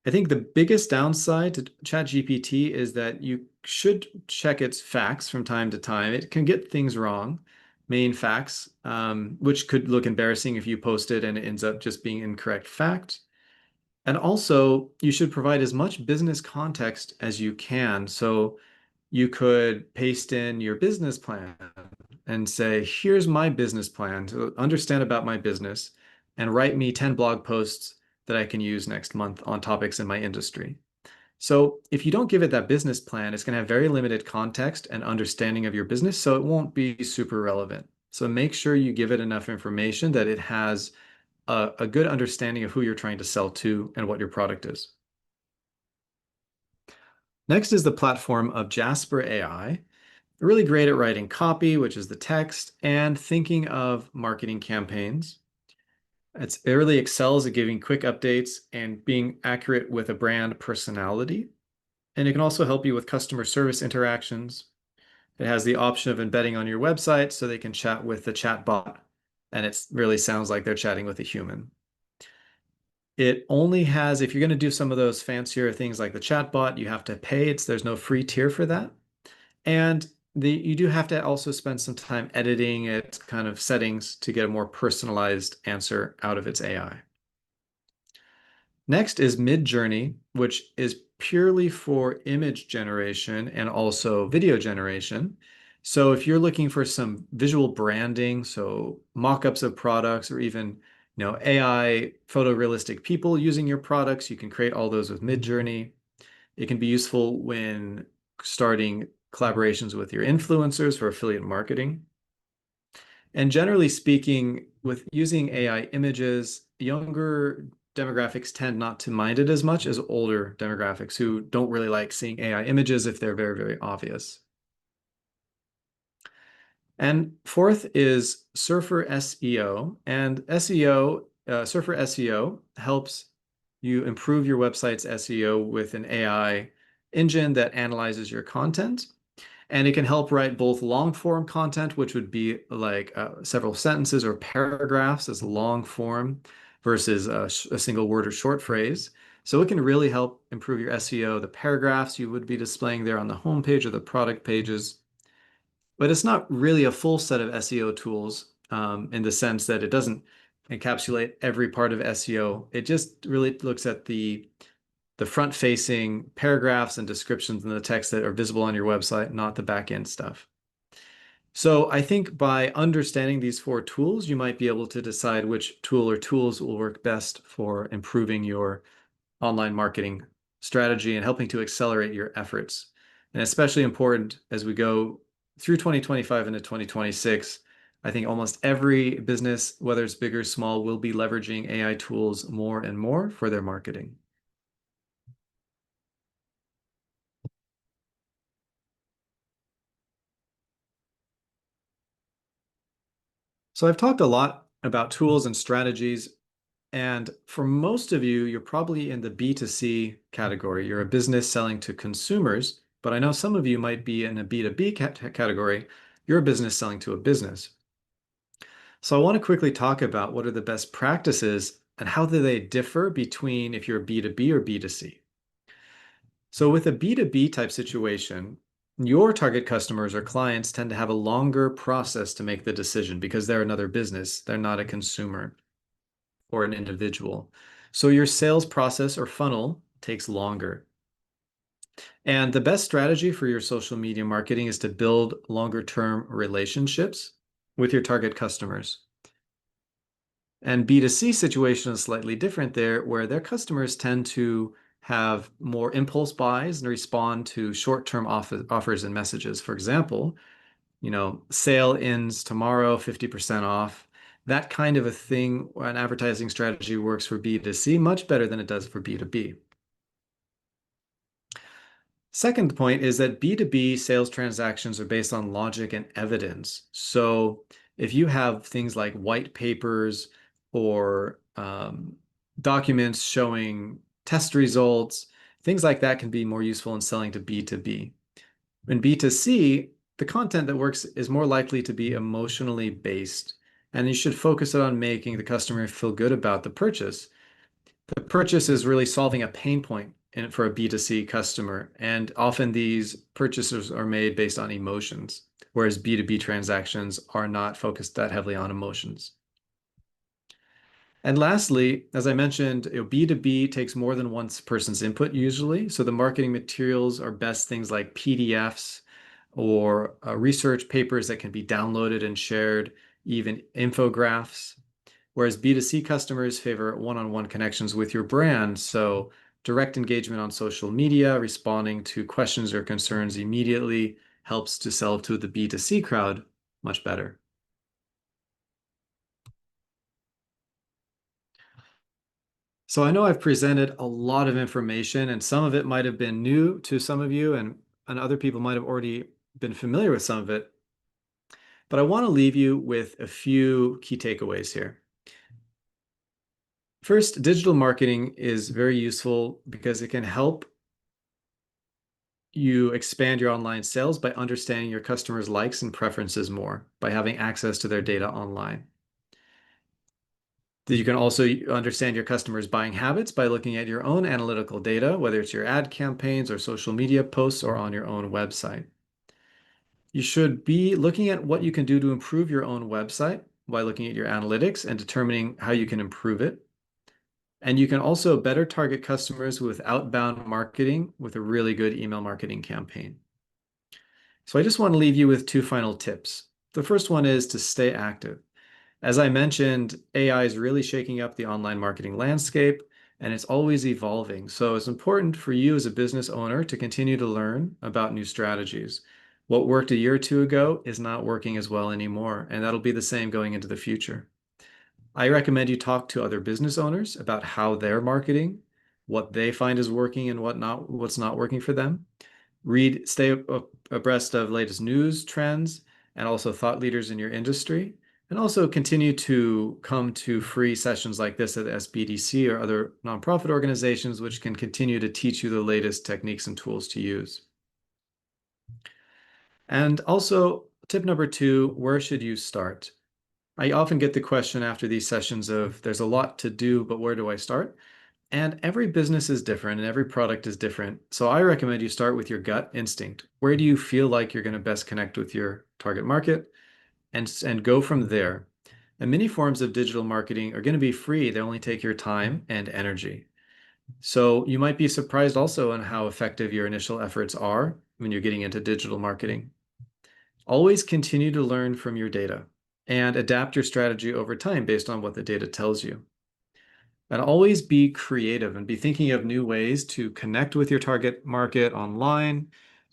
I think the biggest downside to ChatGPT is that you should check its facts from time to time. It can get things wrong, main facts, which could look embarrassing if you post it and it ends up just being incorrect fact. And also, you should provide as much business context as you can. So you could paste in your business plan and say, here's my business plan to understand about my business and write me 10 blog posts that I can use next month on topics in my industry. So if you don't give it that business plan, it's going to have very limited context and understanding of your business, so it won't be super relevant. So make sure you give it enough information that it has a good understanding of who you're trying to sell to and what your product is. Next is the platform of Jasper AI. Really great at writing copy, which is the text, and thinking of marketing campaigns. It really excels at giving quick updates and being accurate with a brand personality. And it can also help you with customer service interactions. It has the option of embedding on your website so they can chat with the chat bot, and it really sounds like they're chatting with a human. It only has, if you're going to do some of those fancier things like the chatbot, you have to pay. There's no free tier for that. And you do have to also spend some time editing its kind of settings to get a more personalized answer out of its AI. Next is Midjourney, which is purely for image generation and also video generation. So if you're looking for some visual branding, so mock-ups of products or even AI photorealistic people using your products, you can create all those with Midjourney. It can be useful when starting collaborations with your influencers for affiliate marketing. And generally speaking, with using AI images, younger demographics tend not to mind it as much as older demographics who don't really like seeing AI images if they're very, very obvious. And fourth is Surfer SEO. And Surfer SEO helps you improve your website's SEO with an AI engine that analyzes your content. And it can help write both long form content, which would be like several sentences or paragraphs as long form versus a single word or short phrase. So it can really help improve your SEO, the paragraphs you would be displaying there on the homepage or the product pages. But it's not really a full set of SEO tools in the sense that it doesn't encapsulate every part of SEO. It just really looks at the front-facing paragraphs and descriptions in the text that are visible on your website, not the back-end stuff. So I think by understanding these four tools, you might be able to decide which tool or tools will work best for improving your online marketing strategy and helping to accelerate your efforts. And especially important as we go through 2025 into 2026, I think almost every business, whether it's big or small, will be leveraging AI tools more and more for their marketing. So I've talked a lot about tools and strategies, and for most of you, you're probably in the B2C category. You're a business selling to consumers, but I know some of you might be in a B2B category. You're a business selling to a business. So I want to quickly talk about what are the best practices and how do they differ between if you're B2B or B2C. So with a B2B type situation, your target customers or clients tend to have a longer process to make the decision because they're another business. They're not a consumer or an individual. So your sales process or funnel takes longer. And the best strategy for your social media marketing is to build longer term relationships with your target customers. And B2C situation is slightly different there, where their customers tend to have more impulse buys and respond to short-term offers and messages. For example, sale ends tomorrow, 50% off. That kind of a thing, an advertising strategy works for B2C much better than it does for B2B. Second point is that B2B sales transactions are based on logic and evidence. So if you have things like white papers or documents showing test results, things like that can be more useful in selling to B2B. In B2C, the content that works is more likely to be emotionally based, and you should focus it on making the customer feel good about the purchase. The purchase is really solving a pain point for a B2C customer, and often these purchases are made based on emotions, whereas B2B transactions are not focused that heavily on emotions. And lastly, as I mentioned, B2B takes more than one person's input usually. So the marketing materials are best things like PDFs or research papers that can be downloaded and shared, even infographics. Whereas B2C customers favor one-on-one connections with your brand. So direct engagement on social media, responding to questions or concerns immediately helps to sell to the B2C crowd much better. So I know I've presented a lot of information, and some of it might have been new to some of you, and other people might have already been familiar with some of it. But I want to leave you with a few key takeaways here. First, digital marketing is very useful because it can help you expand your online sales by understanding your customers' likes and preferences more, by having access to their data online. You can also understand your customers' buying habits by looking at your own analytical data, whether it's your ad campaigns or social media posts or on your own website. You should be looking at what you can do to improve your own website by looking at your analytics and determining how you can improve it. And you can also better target customers with outbound marketing with a really good email marketing campaign. So I just want to leave you with two final tips. The first one is to stay active. As I mentioned, AI is really shaking up the online marketing landscape. and it's always evolving. So it's important for you as a business owner to continue to learn about new strategies. What worked a year or two ago is not working as well anymore, and that'll be the same going into the future. I recommend you talk to other business owners about how they're marketing, what they find is working and what's not working for them. Stay abreast of latest news trends and also thought leaders in your industry. And also continue to come to free sessions like this at SBDC or other nonprofit organizations, which can continue to teach you the latest techniques and tools to use. And also, tip number 2, where should you start? I often get the question after these sessions of, there's a lot to do, but where do I start? And every business is different and every product is different. So I recommend you start with your gut instinct. Where do you feel like you're going to best connect with your target market? And go from there. And many forms of digital marketing are going to be free. They only take your time and energy. So you might be surprised also on how effective your initial efforts are when you're getting into digital marketing. Always continue to learn from your data and adapt your strategy over time based on what the data tells you. And always be creative and be thinking of new ways to connect with your target market online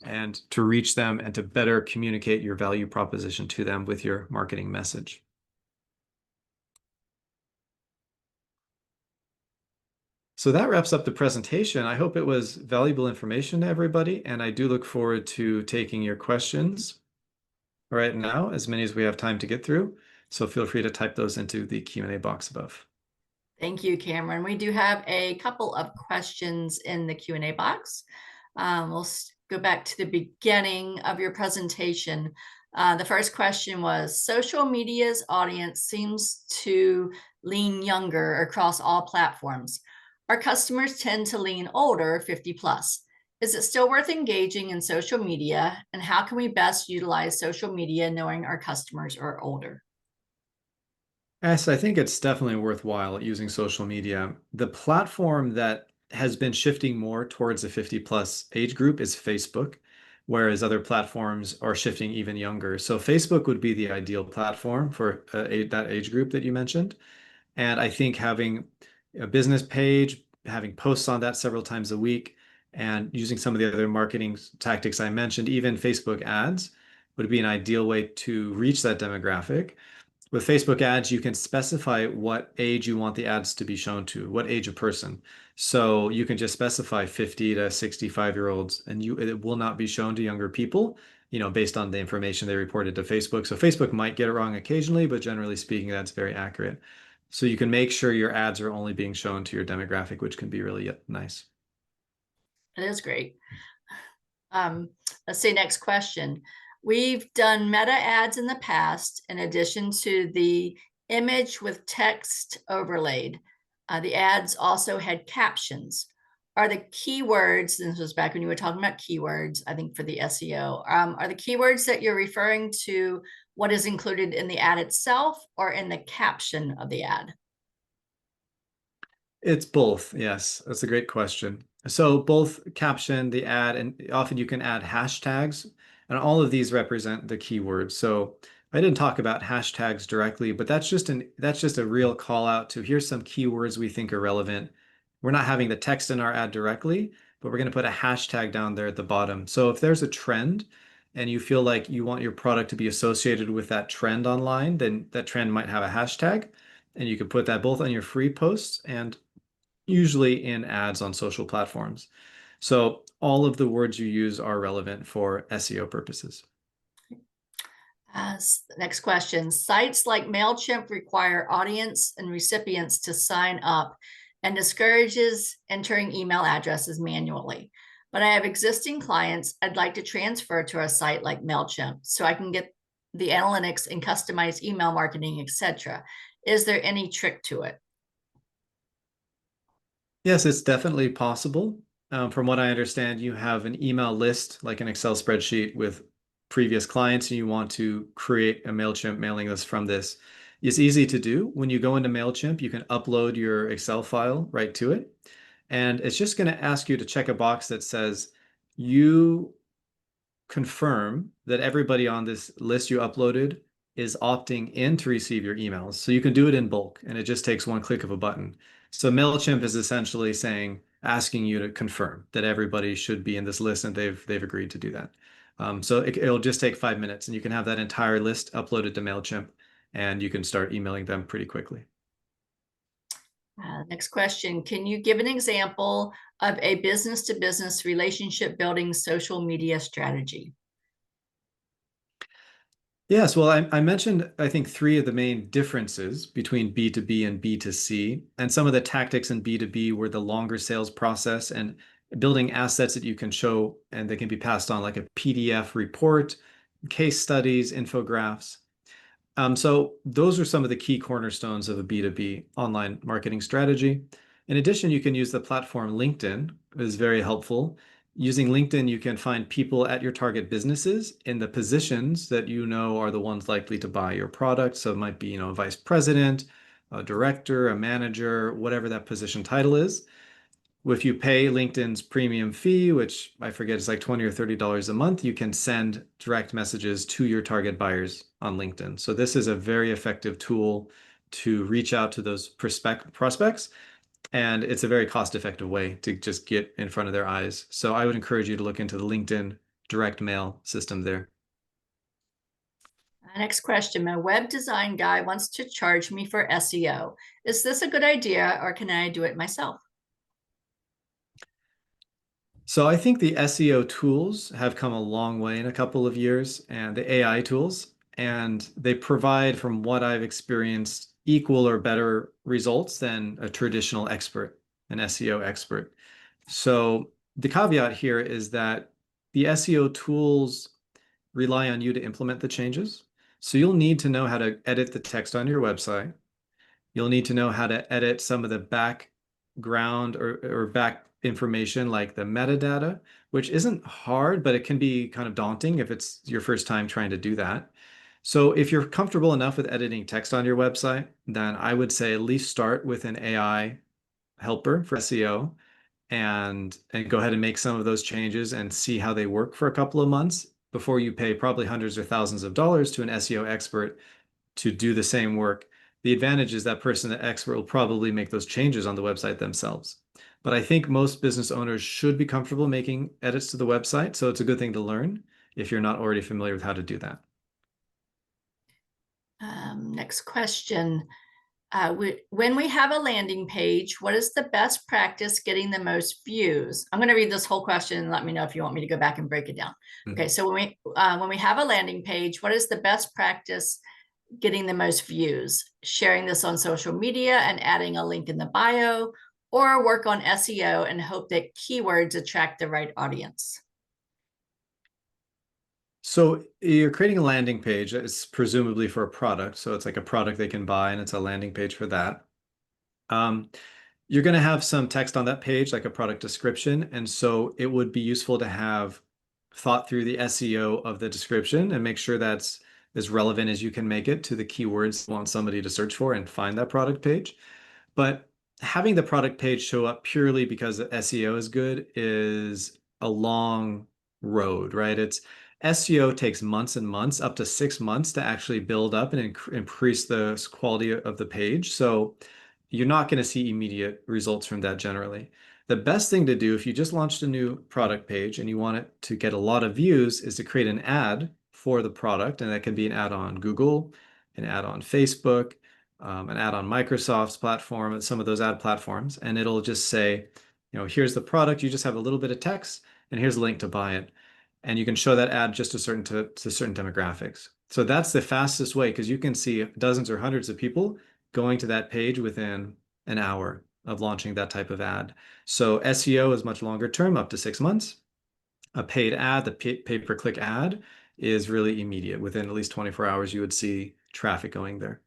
and to reach them and to better communicate your value proposition to them with your marketing message. So that wraps up the presentation. I hope it was valuable information to everybody, and I do look forward to taking your questions right now, as many as we have time to get through. So feel free to type those into the Q&A box above. Thank you, Cameron. We do have a couple of questions in the Q&A box. We'll go back to the beginning of your presentation. The first question was, social media's audience seems to lean younger across all platforms. Our customers tend to lean older, 50 plus. Is it still worth engaging in social media? And how can we best utilize social media knowing our customers are older? Yes, I think it's definitely worthwhile using social media. The platform that has been shifting more towards the 50 plus age group is Facebook, whereas other platforms are shifting even younger. So Facebook would be the ideal platform for that age group that you mentioned. And I think having a business page, having posts on that several times a week, and using some of the other marketing tactics I mentioned, even Facebook ads, would be an ideal way to reach that demographic. With Facebook ads, you can specify what age you want the ads to be shown to, what age of person. So you can just specify 50 to 65-year-olds, and it will not be shown to younger people, based on the information they reported to Facebook. So Facebook might get it wrong occasionally, but generally speaking, that's very accurate. So you can make sure your ads are only being shown to your demographic, which can be really nice. That is great. Let's see, next question. We've done meta ads in the past, in addition to the image with text overlaid. The ads also had captions. Are the keywords, this was back when you were talking about keywords, I think for the SEO, are the keywords that you're referring to what is included in the ad itself or in the caption of the ad? It's both. Yes, that's a great question. So both caption, the ad, and often you can add hashtags, and all of these represent the keywords. So I didn't talk about hashtags directly, but that's just a real call out to here's some keywords we think are relevant. We're not having the text in our ad directly, but we're going to put a hashtag down there at the bottom. So if there's a trend and you feel like you want your product to be associated with that trend online, then that trend might have a hashtag, and you can put that both on your free posts and usually in ads on social platforms. So all of the words you use are relevant for SEO purposes. Next question. Sites like MailChimp require audience and recipients to sign up and discourages entering email addresses manually. But I have existing clients I'd like to transfer to a site like MailChimp so I can get the analytics and customize email marketing, etc. Is there any trick to it? Yes, it's definitely possible. From what I understand, you have an email list, like an Excel spreadsheet with previous clients, and you want to create a MailChimp mailing list from this. It's easy to do. When you go into MailChimp, you can upload your Excel file right to it. And it's just going to ask you to check a box that says you confirm that everybody on this list you uploaded is opting in to receive your emails. So you can do it in bulk, and it just takes one click of a button. So MailChimp is essentially saying, asking you to confirm that everybody should be in this list and they've agreed to do that. So it'll just take 5 minutes and you can have that entire list uploaded to MailChimp and you can start emailing them pretty quickly. Next question. Can you give an example of a business to business relationship building social media strategy? Yes, well, I mentioned, I think, three of the main differences between B2B and B2C. And some of the tactics in B2B were the longer sales process and building assets that you can show and they can be passed on, like a PDF report, case studies, infographics. So those are some of the key cornerstones of a B2B online marketing strategy. In addition, you can use the platform LinkedIn. It is very helpful. Using LinkedIn, you can find people at your target businesses in the positions that you know are the ones likely to buy your product. So it might be, a vice president, a director, a manager, whatever that position title is. If you pay LinkedIn's premium fee, which I forget is like $20 or $30 a month, you can send direct messages to your target buyers on LinkedIn. So this is a very effective tool to reach out to those prospects, and it's a very cost-effective way to just get in front of their eyes. So I would encourage you to look into the LinkedIn direct mail system there. Next question. My web design guy wants to charge me for SEO. Is this a good idea or can I do it myself? So I think the SEO tools have come a long way in a couple of years, and the AI tools, and they provide, from what I've experienced, equal or better results than a traditional expert, an SEO expert. So the caveat here is that the SEO tools rely on you to implement the changes. So you'll need to know how to edit the text on your website. You'll need to know how to edit some of the background or back information like the metadata, which isn't hard, but it can be kind of daunting if it's your first time trying to do that. So if you're comfortable enough with editing text on your website, then I would say at least start with an AI helper for SEO and go ahead and make some of those changes and see how they work for a couple of months before you pay probably hundreds or thousands of dollars to an SEO expert to do the same work. The advantage is that person, the expert, will probably make those changes on the website themselves. But I think most business owners should be comfortable making edits to the website. So it's a good thing to learn if you're not already familiar with how to do that. Next question. When we have a landing page, what is the best practice getting the most views? I'm going to read this whole question and let me know if you want me to go back and break it down. Okay, so when we have a landing page, what is the best practice getting the most views? Sharing this on social media and adding a link in the bio, or work on SEO and hope that keywords attract the right audience? So you're creating a landing page. It's presumably for a product. So it's like a product they can buy, and it's a landing page for that. You're going to have some text on that page, like a product description. And so it would be useful to have thought through the SEO of the description and make sure that's as relevant as you can make it to the keywords you want somebody to search for and find that product page. But having the product page show up purely because the SEO is good is a long road, right? SEO takes months and months, up to 6 months, to actually build up and increase the quality of the page. So you're not going to see immediate results from that generally. The best thing to do if you just launched a new product page and you want it to get a lot of views is to create an ad for the product. And that can be an ad on Google, an ad on Facebook, an ad on Microsoft's platform, and some of those ad platforms. And it'll just say, here's the product. You just have a little bit of text and here's a link to buy it. And you can show that ad just to certain demographics. So that's the fastest way, because you can see dozens or hundreds of people going to that page within an hour of launching that type of ad. So SEO is much longer term, up to 6 months. A paid ad, the pay-per-click ad, is really immediate. Within at least 24 hours, you would see traffic going there.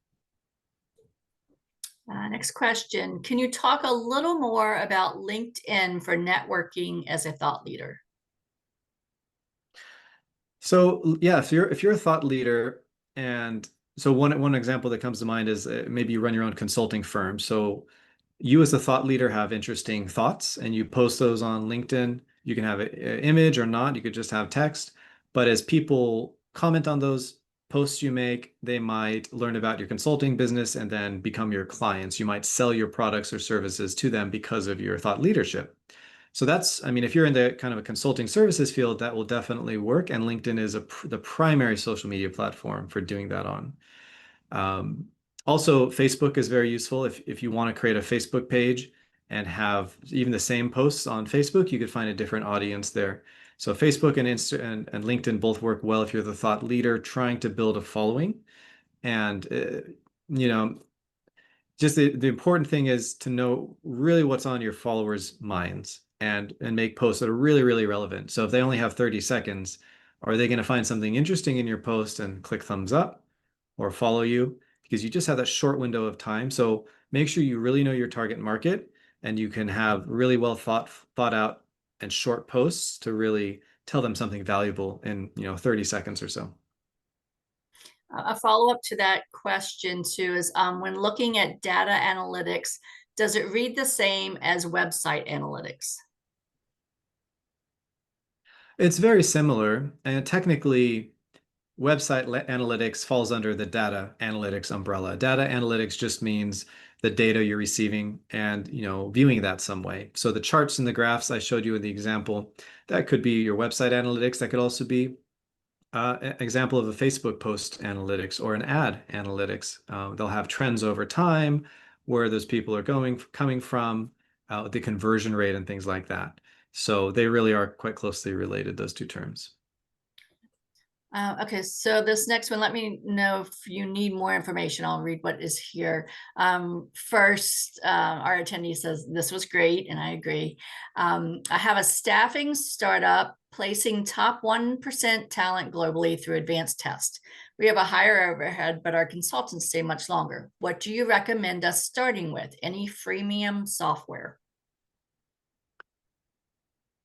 Next question. Can you talk a little more about LinkedIn for networking as a thought leader? So yeah, if you're a thought leader, and so one example that comes to mind is maybe you run your own consulting firm. So you as a thought leader have interesting thoughts and you post those on LinkedIn. You can have an image or not. You could just have text. But as people comment on those posts you make, they might learn about your consulting business and then become your clients. You might sell your products or services to them because of your thought leadership. So that's, I mean, if you're in the kind of a consulting services field, that will definitely work. And LinkedIn is the primary social media platform for doing that on. Um, Also, Facebook is very useful. If you want to create a Facebook page and have even the same posts on Facebook, you could find a different audience there. So Facebook and and LinkedIn both work well if you're the thought leader trying to build a following. And you know, just the important thing is to know really what's on your followers' minds and make posts that are really, really relevant. So if they only have 30 seconds, are they going to find something interesting in your post and click thumbs up or follow you? Because you just have that short window of time. So make sure you really know your target market and you can have really well thought out and short posts to really tell them something valuable in 30 seconds or so. A follow-up to that question too is when looking at data analytics, does it read the same as website analytics? It's very similar, and technically, analytics falls under the data analytics umbrella. Data analytics just means the data you're receiving and, viewing that some way. So the charts and the graphs I showed you in the example, that could be your website analytics. That could also be an example of a Facebook post analytics or an ad analytics. They'll have trends over time, where those people are coming from, the conversion rate and things like that. So they really are quite closely related, those two terms. Okay, so this next one, let me know if you need more information. I'll read what is here. First, our attendee says, this was great, and I agree. I have a staffing startup placing top 1% talent globally through advanced test. We have a higher overhead, but our consultants stay much longer. What do you recommend us starting with? Any freemium software?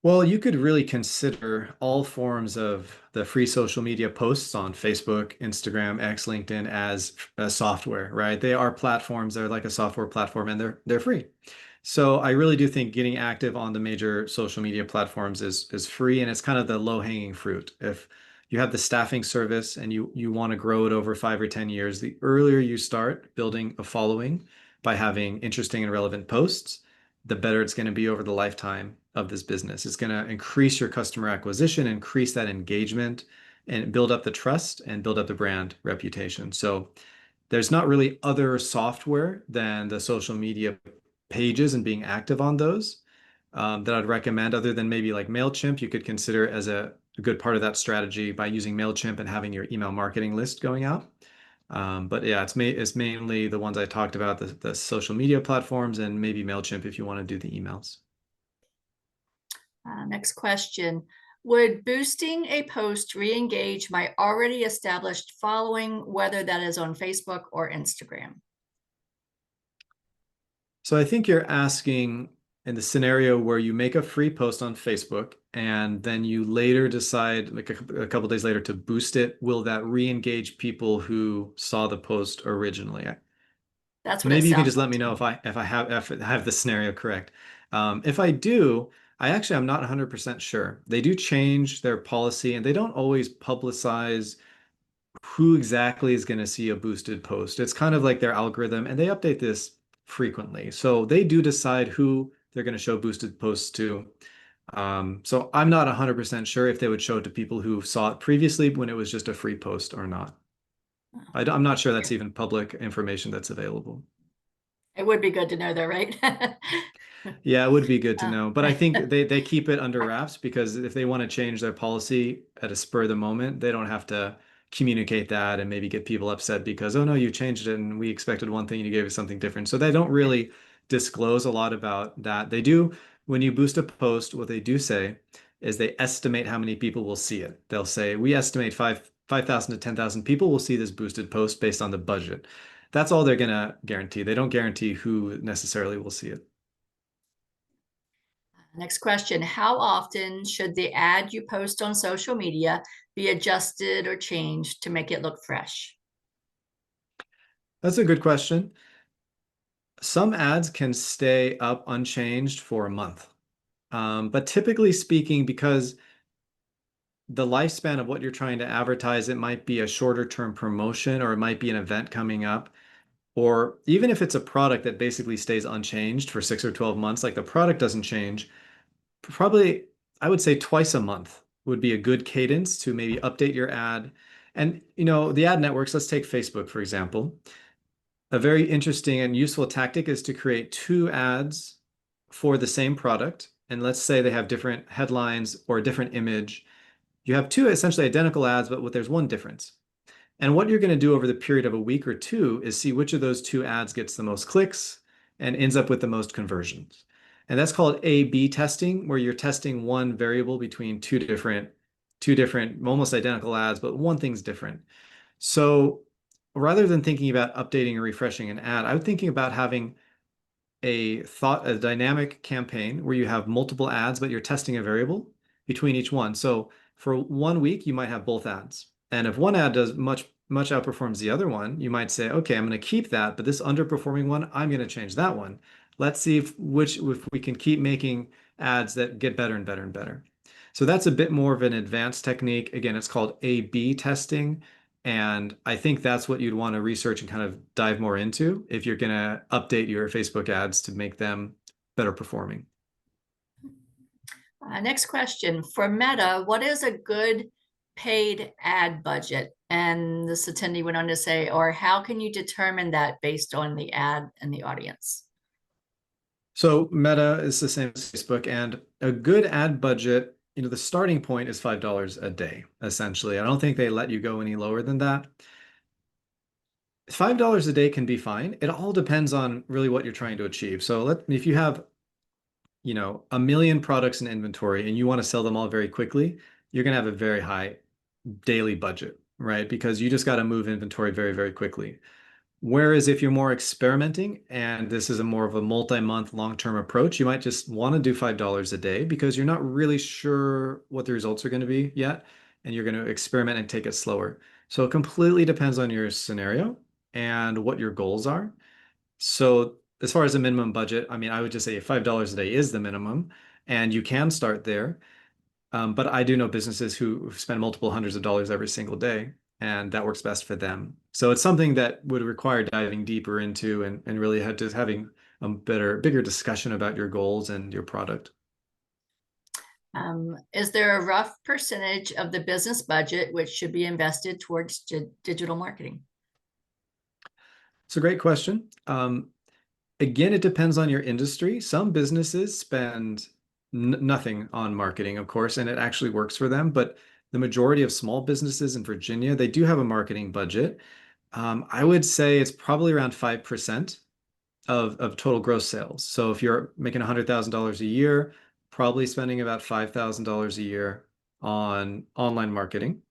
Well, you could really consider all forms of the free social media posts on Facebook, Instagram, X, LinkedIn as software, right? They are platforms. They're like a software platform and they're free. So I really do think getting active on the major social media platforms is free and it's kind of the low-hanging fruit. If you have the staffing service and you want to grow it over 5 or 10 years, the earlier you start building a following by having interesting and relevant posts, the better it's going to be over the lifetime of this business. It's going to increase your customer acquisition, increase that engagement, and build up the trust and build up the brand reputation. So there's not really other software than the social media pages and being active on those that I'd recommend, other than maybe like MailChimp. You could consider as a good part of that strategy by using MailChimp and having your email marketing list going out. But yeah, it's mainly the ones I talked about, the social media platforms, and maybe MailChimp if you want to do the emails. Next question. Would boosting a post re-engage my already established following, whether that is on Facebook or Instagram? So I think you're asking in the scenario where you make a free post on Facebook and then you later decide, like a couple days later, to boost it, will that re-engage people who saw the post originally? That's what it Maybe you can sounds just let like me to know me. if I have the scenario correct. If I do, I'm not 100% sure. They do change their policy and they don't always publicize who exactly is going to see a boosted post. It's kind of like their algorithm, and they update this frequently. So they do decide who they're going to show boosted posts to. So I'm not 100% sure if they would show it to people who saw it previously when it was just a free post or not. I'm not sure that's even public information that's available. It would be good to know though, right? Yeah, it would be good to Uh, know. But I think they keep it under wraps because if they want to change their policy at a spur of the moment, they don't have to communicate that and maybe get people upset because, oh no, you changed it and we expected one thing and you gave us something different. So they don't really disclose a lot about that. They do, when you boost a post, what they do say is they estimate how many people will see it. They'll say, we estimate 5,000 to 10,000 people will see this boosted post based on the budget. That's all they're going to guarantee. They don't guarantee who necessarily will see it. Next question. How often should the ad you post on social media be adjusted or changed to make it look fresh? That's a good question. Some ads can stay up unchanged for a month. But typically speaking, because the lifespan of what you're trying to advertise, it might be a shorter term promotion, or it might be an event coming up. Or even if it's a product that basically stays unchanged for 6 or 12 months, like the product doesn't change, probably I would say twice a month would be a good cadence to maybe update your ad. And the ad networks, let's take Facebook, for example. A very interesting and useful tactic is to create two ads for the same product. And let's say they have different headlines or a different image. You have two essentially identical ads, but there's one difference. And what you're going to do over the period of a week or two is see which of those two ads gets the most clicks and ends up with the most conversions. And that's called A/B testing, where you're testing one variable between two different almost identical ads, but one thing's different. So rather than thinking about updating or refreshing an ad, I would thinking about having a dynamic campaign where you have multiple ads, but you're testing a variable between each one. So for 1 week, you might have both ads. And if one ad does much outperforms the other one, you might say, okay, I'm going to keep that, but this underperforming one, I'm going to change that one. Let's see if we can keep making ads that get better and better and better. So that's a bit more of an advanced technique. Again, it's called A/B testing. And I think that's what you'd want to research and kind of dive more into if you're going to update your Facebook ads to make them better performing. Next question. For Meta, what is a good paid ad budget? And this attendee went on to say, or how can you determine that based on the ad and the audience? So Meta is the same as Facebook, and a good ad budget, the starting point is $5 a day, essentially. I don't think they let you go any lower than that. $5 a day can be fine. It all depends on really what you're trying to achieve. So if you have, 1 million products in inventory and you want to sell them all very quickly, you're going to have a very high daily budget, right? Because you just got to move inventory very, very quickly. Whereas if you're more experimenting and this is a more of a multi-month long-term approach, you might just want to do $5 a day because you're not really sure what the results are going to be yet, and you're going to experiment and take it slower. So it completely depends on your scenario and what your goals are. So as far as a minimum budget, I mean, I would just say $5 a day is the minimum, and you can start there. But I do know businesses who spend multiple hundreds of dollars every single day, and that works best for them. So it's something that would require diving deeper into and really just having a bigger discussion about your goals and your product. Is there a rough percentage of the business budget which should be invested towards digital marketing? It's a great question. Again, it depends on your industry. Some businesses spend nothing on marketing, of course, and it actually works for them. But the majority of small businesses in Virginia, they do have a marketing budget. I would say it's probably around 5% of total gross sales. So if you're making $100,000 a year, probably spending about $5,000 a year on online marketing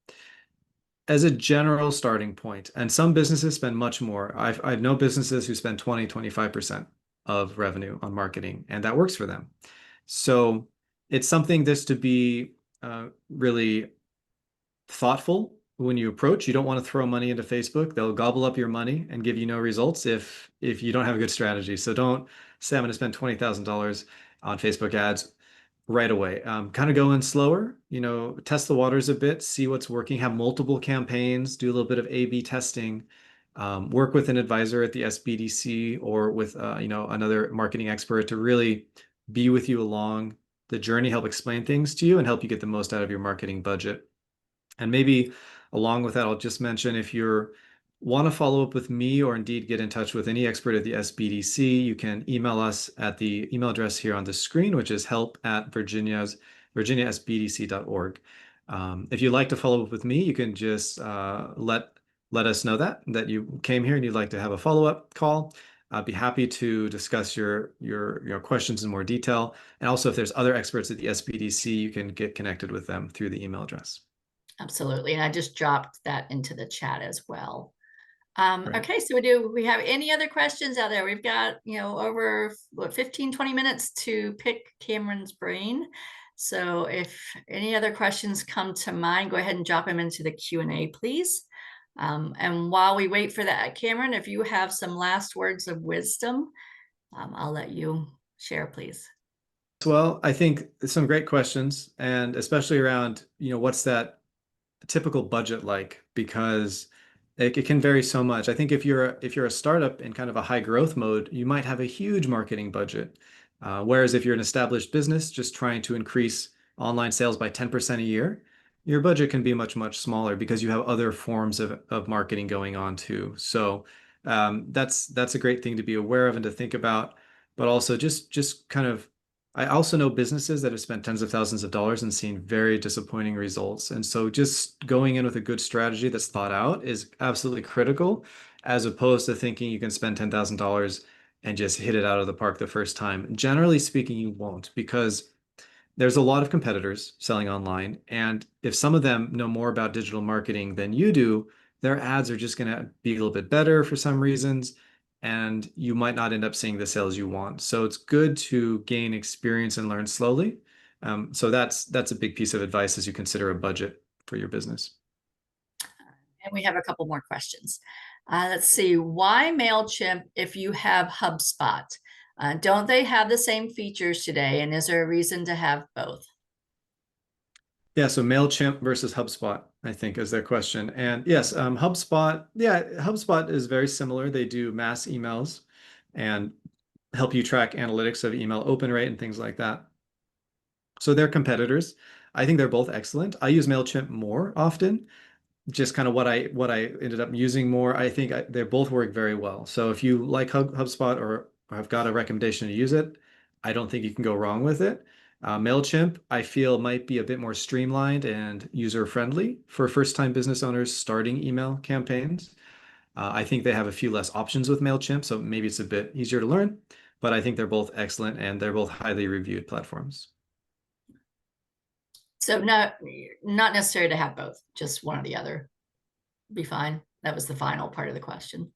as a general starting point. And some businesses spend much more. I've known businesses who spend 20, 25% of revenue on marketing, and that works for them. So it's something just to be really thoughtful when you approach. You don't want to throw money into Facebook. They'll gobble up your money and give you no results if you don't have a good strategy. So don't say I'm going to spend $20,000 on Facebook ads right away. Kind of go in slower, test the waters a bit, see what's working, have multiple campaigns, do a little bit of A/B testing, work with an advisor at the SBDC or with another marketing expert to really be with you along the journey, help explain things to you and help you get the most out of your marketing budget. And maybe along with that, I'll just mention if you want to follow up with me or indeed get in touch with any expert at the SBDC, you can email us at the email address here on the screen, which is help@virginiasbdc.org. If you'd like to follow up with me, you can just let us know that you came here and you'd like to have a follow-up call. I'd be happy to discuss your questions in more detail. And also, if there's other experts at the SBDC, you can get connected with them through the email address. Absolutely. And I just dropped that into the chat as well. Right. Okay, so do we have any other questions out there? We've got, over 15, 20 minutes to pick Cameron's brain. So if any other questions come to mind, go ahead and drop them into the Q&A, please. And while we wait for that, Cameron, if you have some last words of wisdom, I'll let you share, please. Well, I think some great questions, and especially around, what's that typical budget like? Because it can vary so much. I think if you're a startup in kind of a high growth mode, you might have a huge marketing budget. Whereas if you're an established business just trying to increase online sales by 10% a year, your budget can be much, much smaller because you have other forms of marketing going on too. So that's a great thing to be aware of and to think about. But also just kind of I also know businesses that have spent tens of thousands of dollars and seen very disappointing results. And so just going in with a good strategy that's thought out is absolutely critical, as opposed to thinking you can spend $10,000 and just hit it out of the park the first time. Generally speaking, you won't, because there's a lot of competitors selling online. And if some of them know more about digital marketing than you do, their ads are just going to be a little bit better for some reasons. And you might not end up seeing the sales you want. So it's good to gain experience and learn slowly. So that's a big piece of advice as you consider a budget for your business. And we have a couple more questions. Let's see. Why MailChimp if you have HubSpot? Don't they have the same features today? And is there a reason to have both? Yeah, so MailChimp versus HubSpot, I think, is their question. And yes, HubSpot, yeah, HubSpot is very similar. They do mass emails and help you track analytics of email open rate and things like that. So they're competitors. I think they're both excellent. I use MailChimp more often, just kind of what I ended up using more. I think they both work very well. So if you like HubSpot or have got a recommendation to use it, I don't think you can go wrong with it. MailChimp, I feel might be a bit more streamlined and user friendly for first-time business owners starting email campaigns. I think they have a few less options with MailChimp, so maybe it's a bit easier to learn, but I think they're both excellent and they're both highly reviewed platforms. So not necessary to have both, just one or the other. Be fine. That was the final part of the question.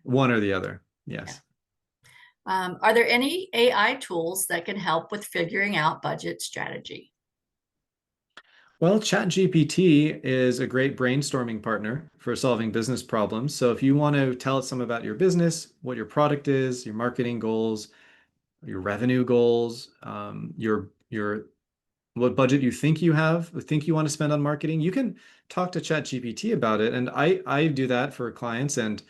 One or the other, Yeah. yes. Are there any AI tools that can help with figuring out budget strategy? Well, ChatGPT is a great brainstorming partner for solving business problems. So if you want to tell it some about your business, what your product is, your marketing goals, your revenue goals, your what budget you think you have, think you want to spend on marketing, you can talk to ChatGPT about it. And I do that for clients, and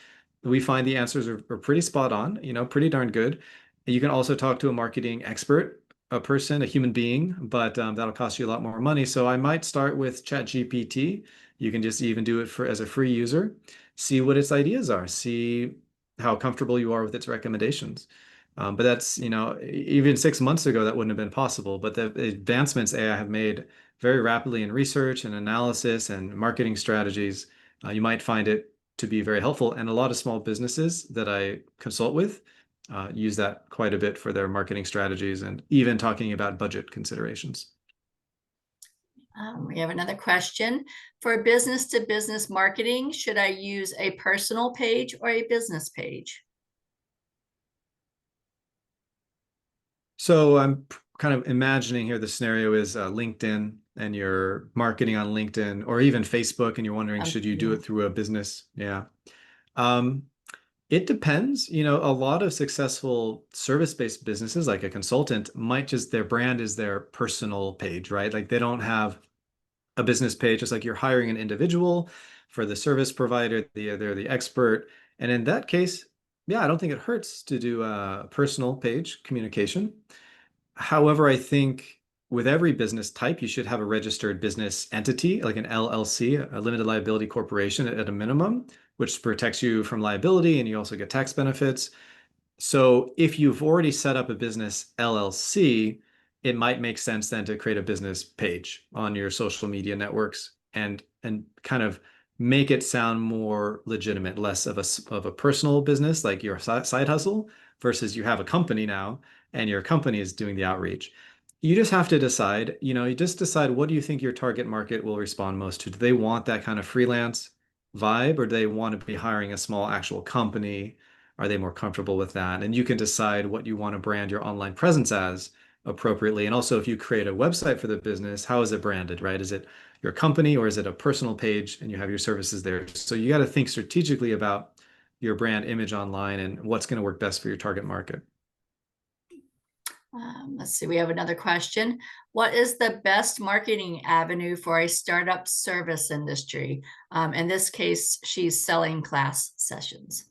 we find the answers are pretty spot on, pretty darn good. You can also talk to a marketing expert, a person, a human being, but that'll cost you a lot more money. So I might start with ChatGPT. You can just even do it for as a free user, see what its ideas are, see how comfortable you are with its recommendations. But that's, even 6 months ago, that wouldn't have been possible. But the advancements AI have made very rapidly in research and analysis and marketing strategies, you might find it to be very helpful. And a lot of small businesses that I consult with use that quite a bit for their marketing strategies and even talking about budget considerations. We have another question. For business to business marketing, should I use a personal page or a business page? So I'm kind of imagining here the scenario is LinkedIn and you're marketing on LinkedIn or even Facebook and you're wondering, should you do it through a business? Yeah. Um, it depends. A lot of successful service-based businesses, like a consultant, might just their brand is their personal page, right? Like they don't have a business page, just like you're hiring an individual for the service provider, they're the expert. And in that case, yeah, I don't think it hurts to do a personal page communication. However, I think with every business type, you should have a registered business entity, like an LLC, a limited liability corporation at a minimum, which protects you from liability and you also get tax benefits. So if you've already set up a business LLC, it might make sense then to create a business page on your social media networks and kind of make it sound more legitimate, less of a personal business like your side hustle versus you have a company now and your company is doing the outreach. You just have to decide, you just decide what do you think your target market will respond most to? Do they want that kind of freelance vibe or do they want to be hiring a small actual company? Are they more comfortable with that? And you can decide what you want to brand your online presence as appropriately. And also, if you create a website for the business, how is it branded, right? Is it your company or is it a personal page and you have your services there? So you got to think strategically about your brand image online and what's going to work best for your target market. Let's see, we have another question. What is the best marketing avenue for a startup service industry? In this case, she's selling class sessions.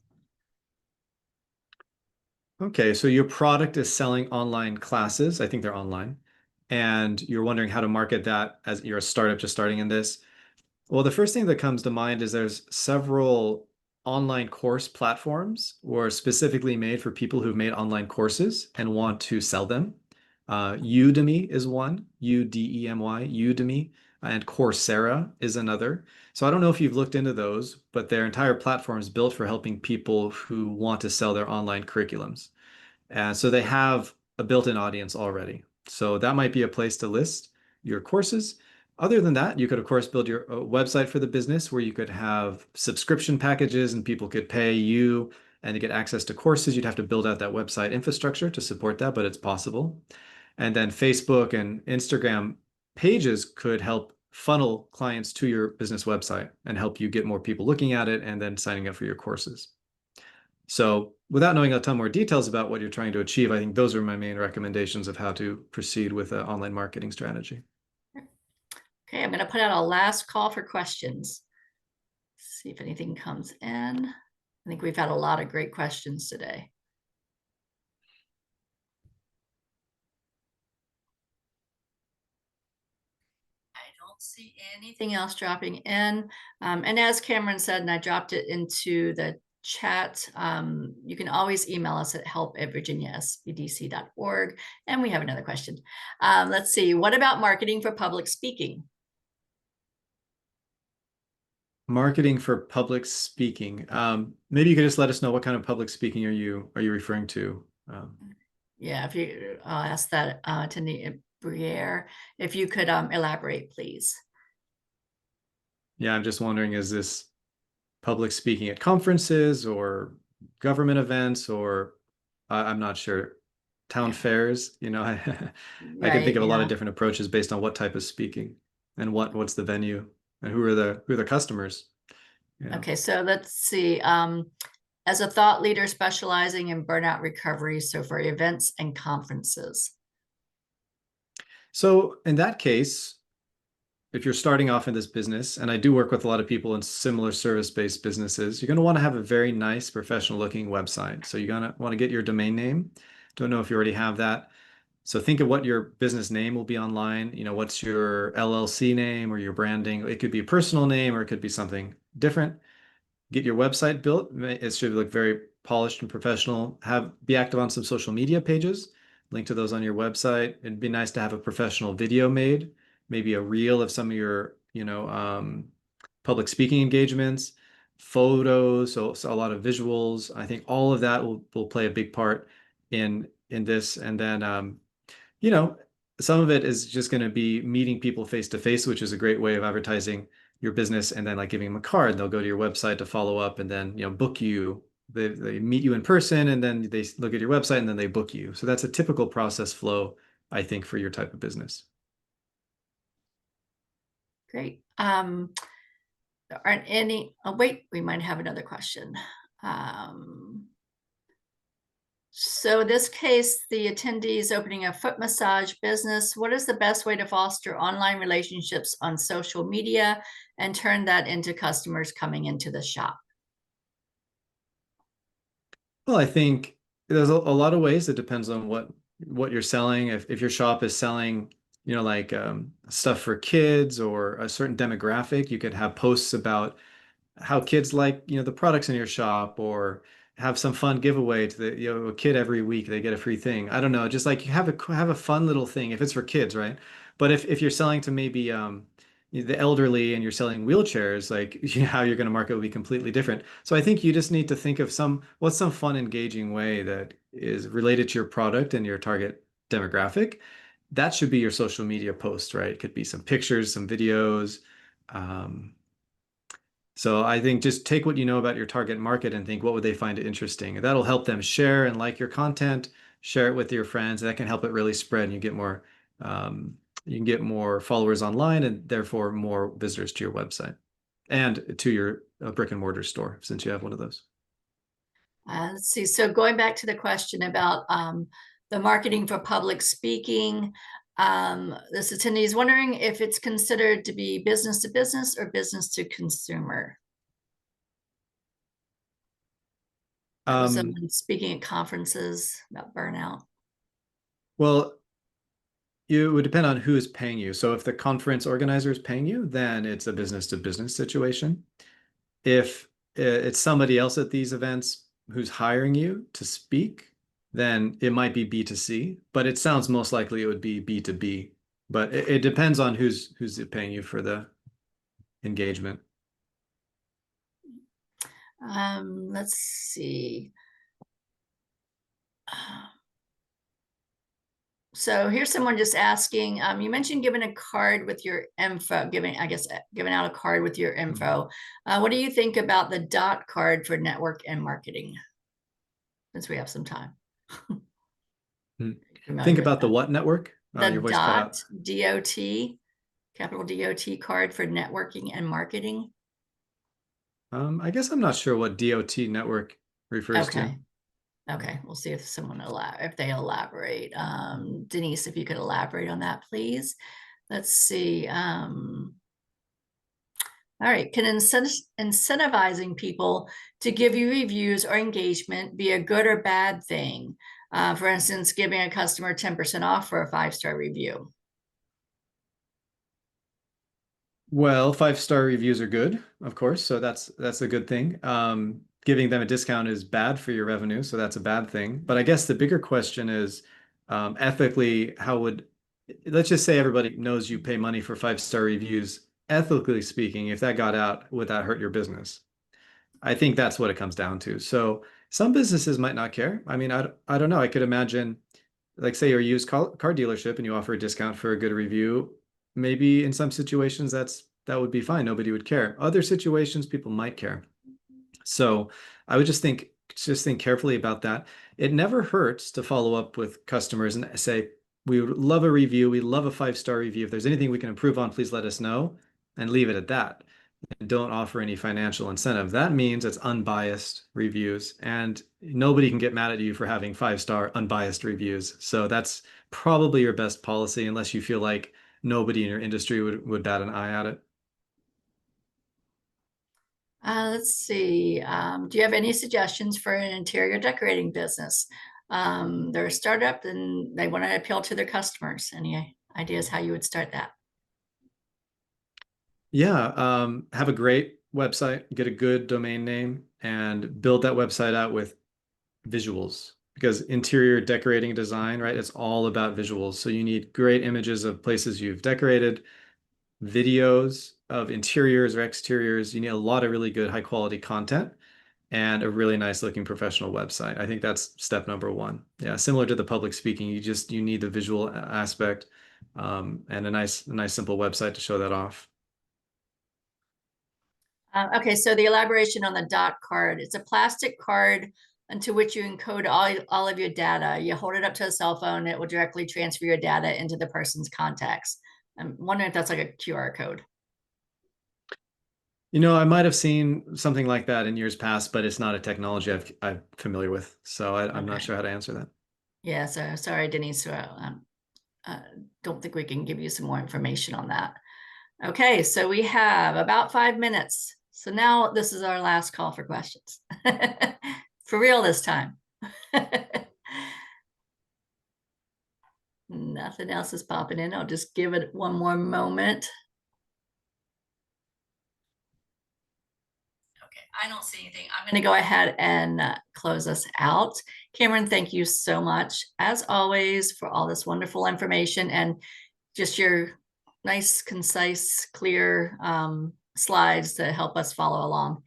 Okay, so your product is selling online classes. I think they're online. And you're wondering how to market that as you're a startup just starting in this. Well, the first thing that comes to mind is there's several online course platforms or specifically made for people who've made online courses and want to sell them. Udemy is one, Udemy, Udemy, and Coursera is another. So I don't know if you've looked into those, but their entire platform is built for helping people who want to sell their online curriculums. And so they have a built-in audience already. So that might be a place to list your courses. Other than that, you could, of course, build your website for the business where you could have subscription packages and people could pay you and to get access to courses. You'd have to build out that website infrastructure to support that, but it's possible. And then Facebook and Instagram pages could help funnel clients to your business website and help you get more people looking at it and then signing up for your courses. So without knowing a ton more details about what you're trying to achieve, I think those are my main recommendations of how to proceed with an online marketing strategy. Okay, I'm going to put out a last call for questions. See if anything comes in. I think we've had a lot of great questions today. I don't see anything else dropping in. And as Cameron said, and I dropped it into the chat, you can always email us at help@virginiasbdc.org. And we have another question. Let's see, what about marketing for public speaking? Marketing for public speaking. Maybe you could just let us know what kind of public speaking are you referring to? Yeah, if you, I'll ask that to Nate Briere. If you could elaborate, please. Yeah, I'm just wondering, is this public speaking at conferences or government events or I'm not sure. Town Yeah. fairs, I can think Right, of a lot of yeah. different approaches based on what type of speaking and what's the venue and who are the customers. Yeah. Okay, so let's see. As a thought leader specializing in burnout recovery, so for events and conferences. So in that case, if you're starting off in this business, and I do work with a lot of people in similar service-based businesses, you're going to want to have a very nice professional looking website. So you're going to want to get your domain name. Don't know if you already have that. So think of what your business name will be online. What's your LLC name or your branding? It could be a personal name or it could be something different. Get your website built. It should look very polished and professional. Be active on some social media pages. Link to those on your website. It'd be nice to have a professional video made, maybe a reel of some of your, public speaking engagements, photos, so a lot of visuals. I think all of that will play a big part in this. And then some of it is just going to be meeting people face to face, which is a great way of advertising your business, and then like giving them a card. They'll go to your website to follow up and then book you. They meet you in person and then they look at your website and then they book you. So that's a typical process flow, I think, for your type of business. Great. There aren't any. Oh, wait, we might have another question. So in this case, the attendee is opening a foot massage business. What is the best way to foster online relationships on social media and turn that into customers coming into the shop? Well, I think there's a lot of ways. It depends on what you're selling. If your shop is selling, like stuff for kids or a certain demographic, you could have posts about how kids like, the products in your shop, or have some fun giveaway to a kid every week. They get a free thing. I don't know, just like you have a fun little thing if it's for kids, right? But if you're selling to maybe the elderly and you're selling wheelchairs, like how you're going to market will be completely different. So I think you just need to think of what's some fun, engaging way that is related to your product and your target demographic. That should be your social media post, right? It could be some pictures, some videos. So I think just take what you know about your target market and think, what would they find interesting? And that'll help them share and like your content, share it with your friends. That can help it really spread, and you can get more followers online and therefore more visitors to your website and to your brick and mortar store, since you have one of those. Let's see. So going back to the question about the marketing for public speaking. This attendee is wondering if it's considered to be business to business or business to consumer. That was someone speaking at conferences about burnout. Well, it would depend on who is paying you. So if the conference organizer is paying you, then it's a business to business situation. If it's somebody else at these events who's hiring you to speak, then it might be B2C, but it sounds most likely it would be B2B. But it depends on who's paying you for the engagement. Let's see. So here's someone just asking, you mentioned giving a card with your info, giving out a card with your info. What do you think about the DOT card for network and marketing? Since we have some time. Think about the what network? The your voice cut out. DOT, capital DOT card for networking and marketing. I guess I'm not sure what DOT network refers to. Okay, we'll see if they elaborate. Denise, if you could elaborate on that, please. Let's see. All right, can incentivizing people to give you reviews or engagement be a good or bad thing? For instance, giving a customer 10% off for a 5-star review. Well, 5-star reviews are good, of course, so that's a good thing. Giving them a discount is bad for your revenue, so that's a bad thing. But I guess the bigger question is, ethically, let's just say everybody knows you pay money for 5-star reviews. Ethically speaking, if that got out, would that hurt your business? I think that's what it comes down to. So some businesses might not care. I mean, I don't know. I could imagine, like, say you're a used car dealership and you offer a discount for a good review. Maybe in some situations that would be fine. Nobody would care. Other situations, people might care. So I would just think carefully about that. It never hurts to follow up with customers and say, we would love a review. We love a 5-star review. If there's anything we can improve on, please let us know, and leave it at that. And don't offer any financial incentive. That means it's unbiased reviews, and nobody can get mad at you for having 5-star unbiased reviews. So that's probably your best policy, unless you feel like nobody in your industry would bat an eye at it. Let's see. Do you have any suggestions for an interior decorating business? They're a startup and they want to appeal to their customers. Any ideas how you would start that? Yeah, have a great website, get a good domain name, and build that website out with visuals, because interior decorating design, right? It's all about visuals. So you need great images of places you've decorated, videos of interiors or exteriors. You need a lot of really good high quality content and a really nice looking professional website. I think that's step number one. Yeah, similar to the public speaking, you need the visual aspect, and a nice simple website to show that off. Okay, so the elaboration on the DOT card, it's a plastic card into which you encode all of your data. You hold it up to a cell phone, it will directly transfer your data into the person's contacts. I'm wondering if that's like a QR code. I might have seen something like that in years past, but it's not a technology I'm familiar with. So I'm not sure how to answer that. Yeah, so sorry, Denise. Don't think we can give you some more information on that. Okay, so we have about 5 minutes. So now this is our last call for questions. For real this time. Nothing else is popping in. I'll just give it one more moment. Okay, I don't see anything. I'm going to go ahead and close us out. Cameron, thank you so much, as always, for all this wonderful information and just your nice, concise, clear slides to help us follow along.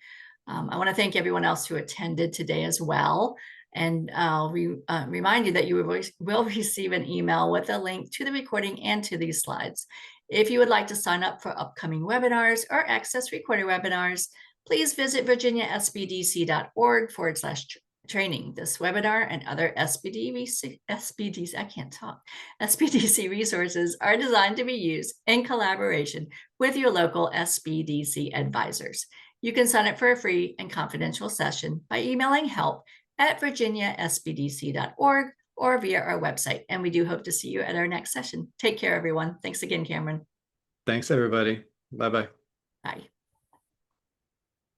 I want to thank everyone else who attended today as well. And I'll remind you that you will receive an email with a link to the recording and to these slides. If you would like to sign up for upcoming webinars or access recorded webinars, please visit virginiasbdc.org/training. This webinar and other SBDC resources are designed to be used in collaboration with your local SBDC advisors. You can sign up for a free and confidential session by emailing help@virginiasbdc.org or via our website. And we do hope to see you at our next session. Take care, everyone. Thanks again, Cameron. Thanks, everybody. Bye-bye. Bye.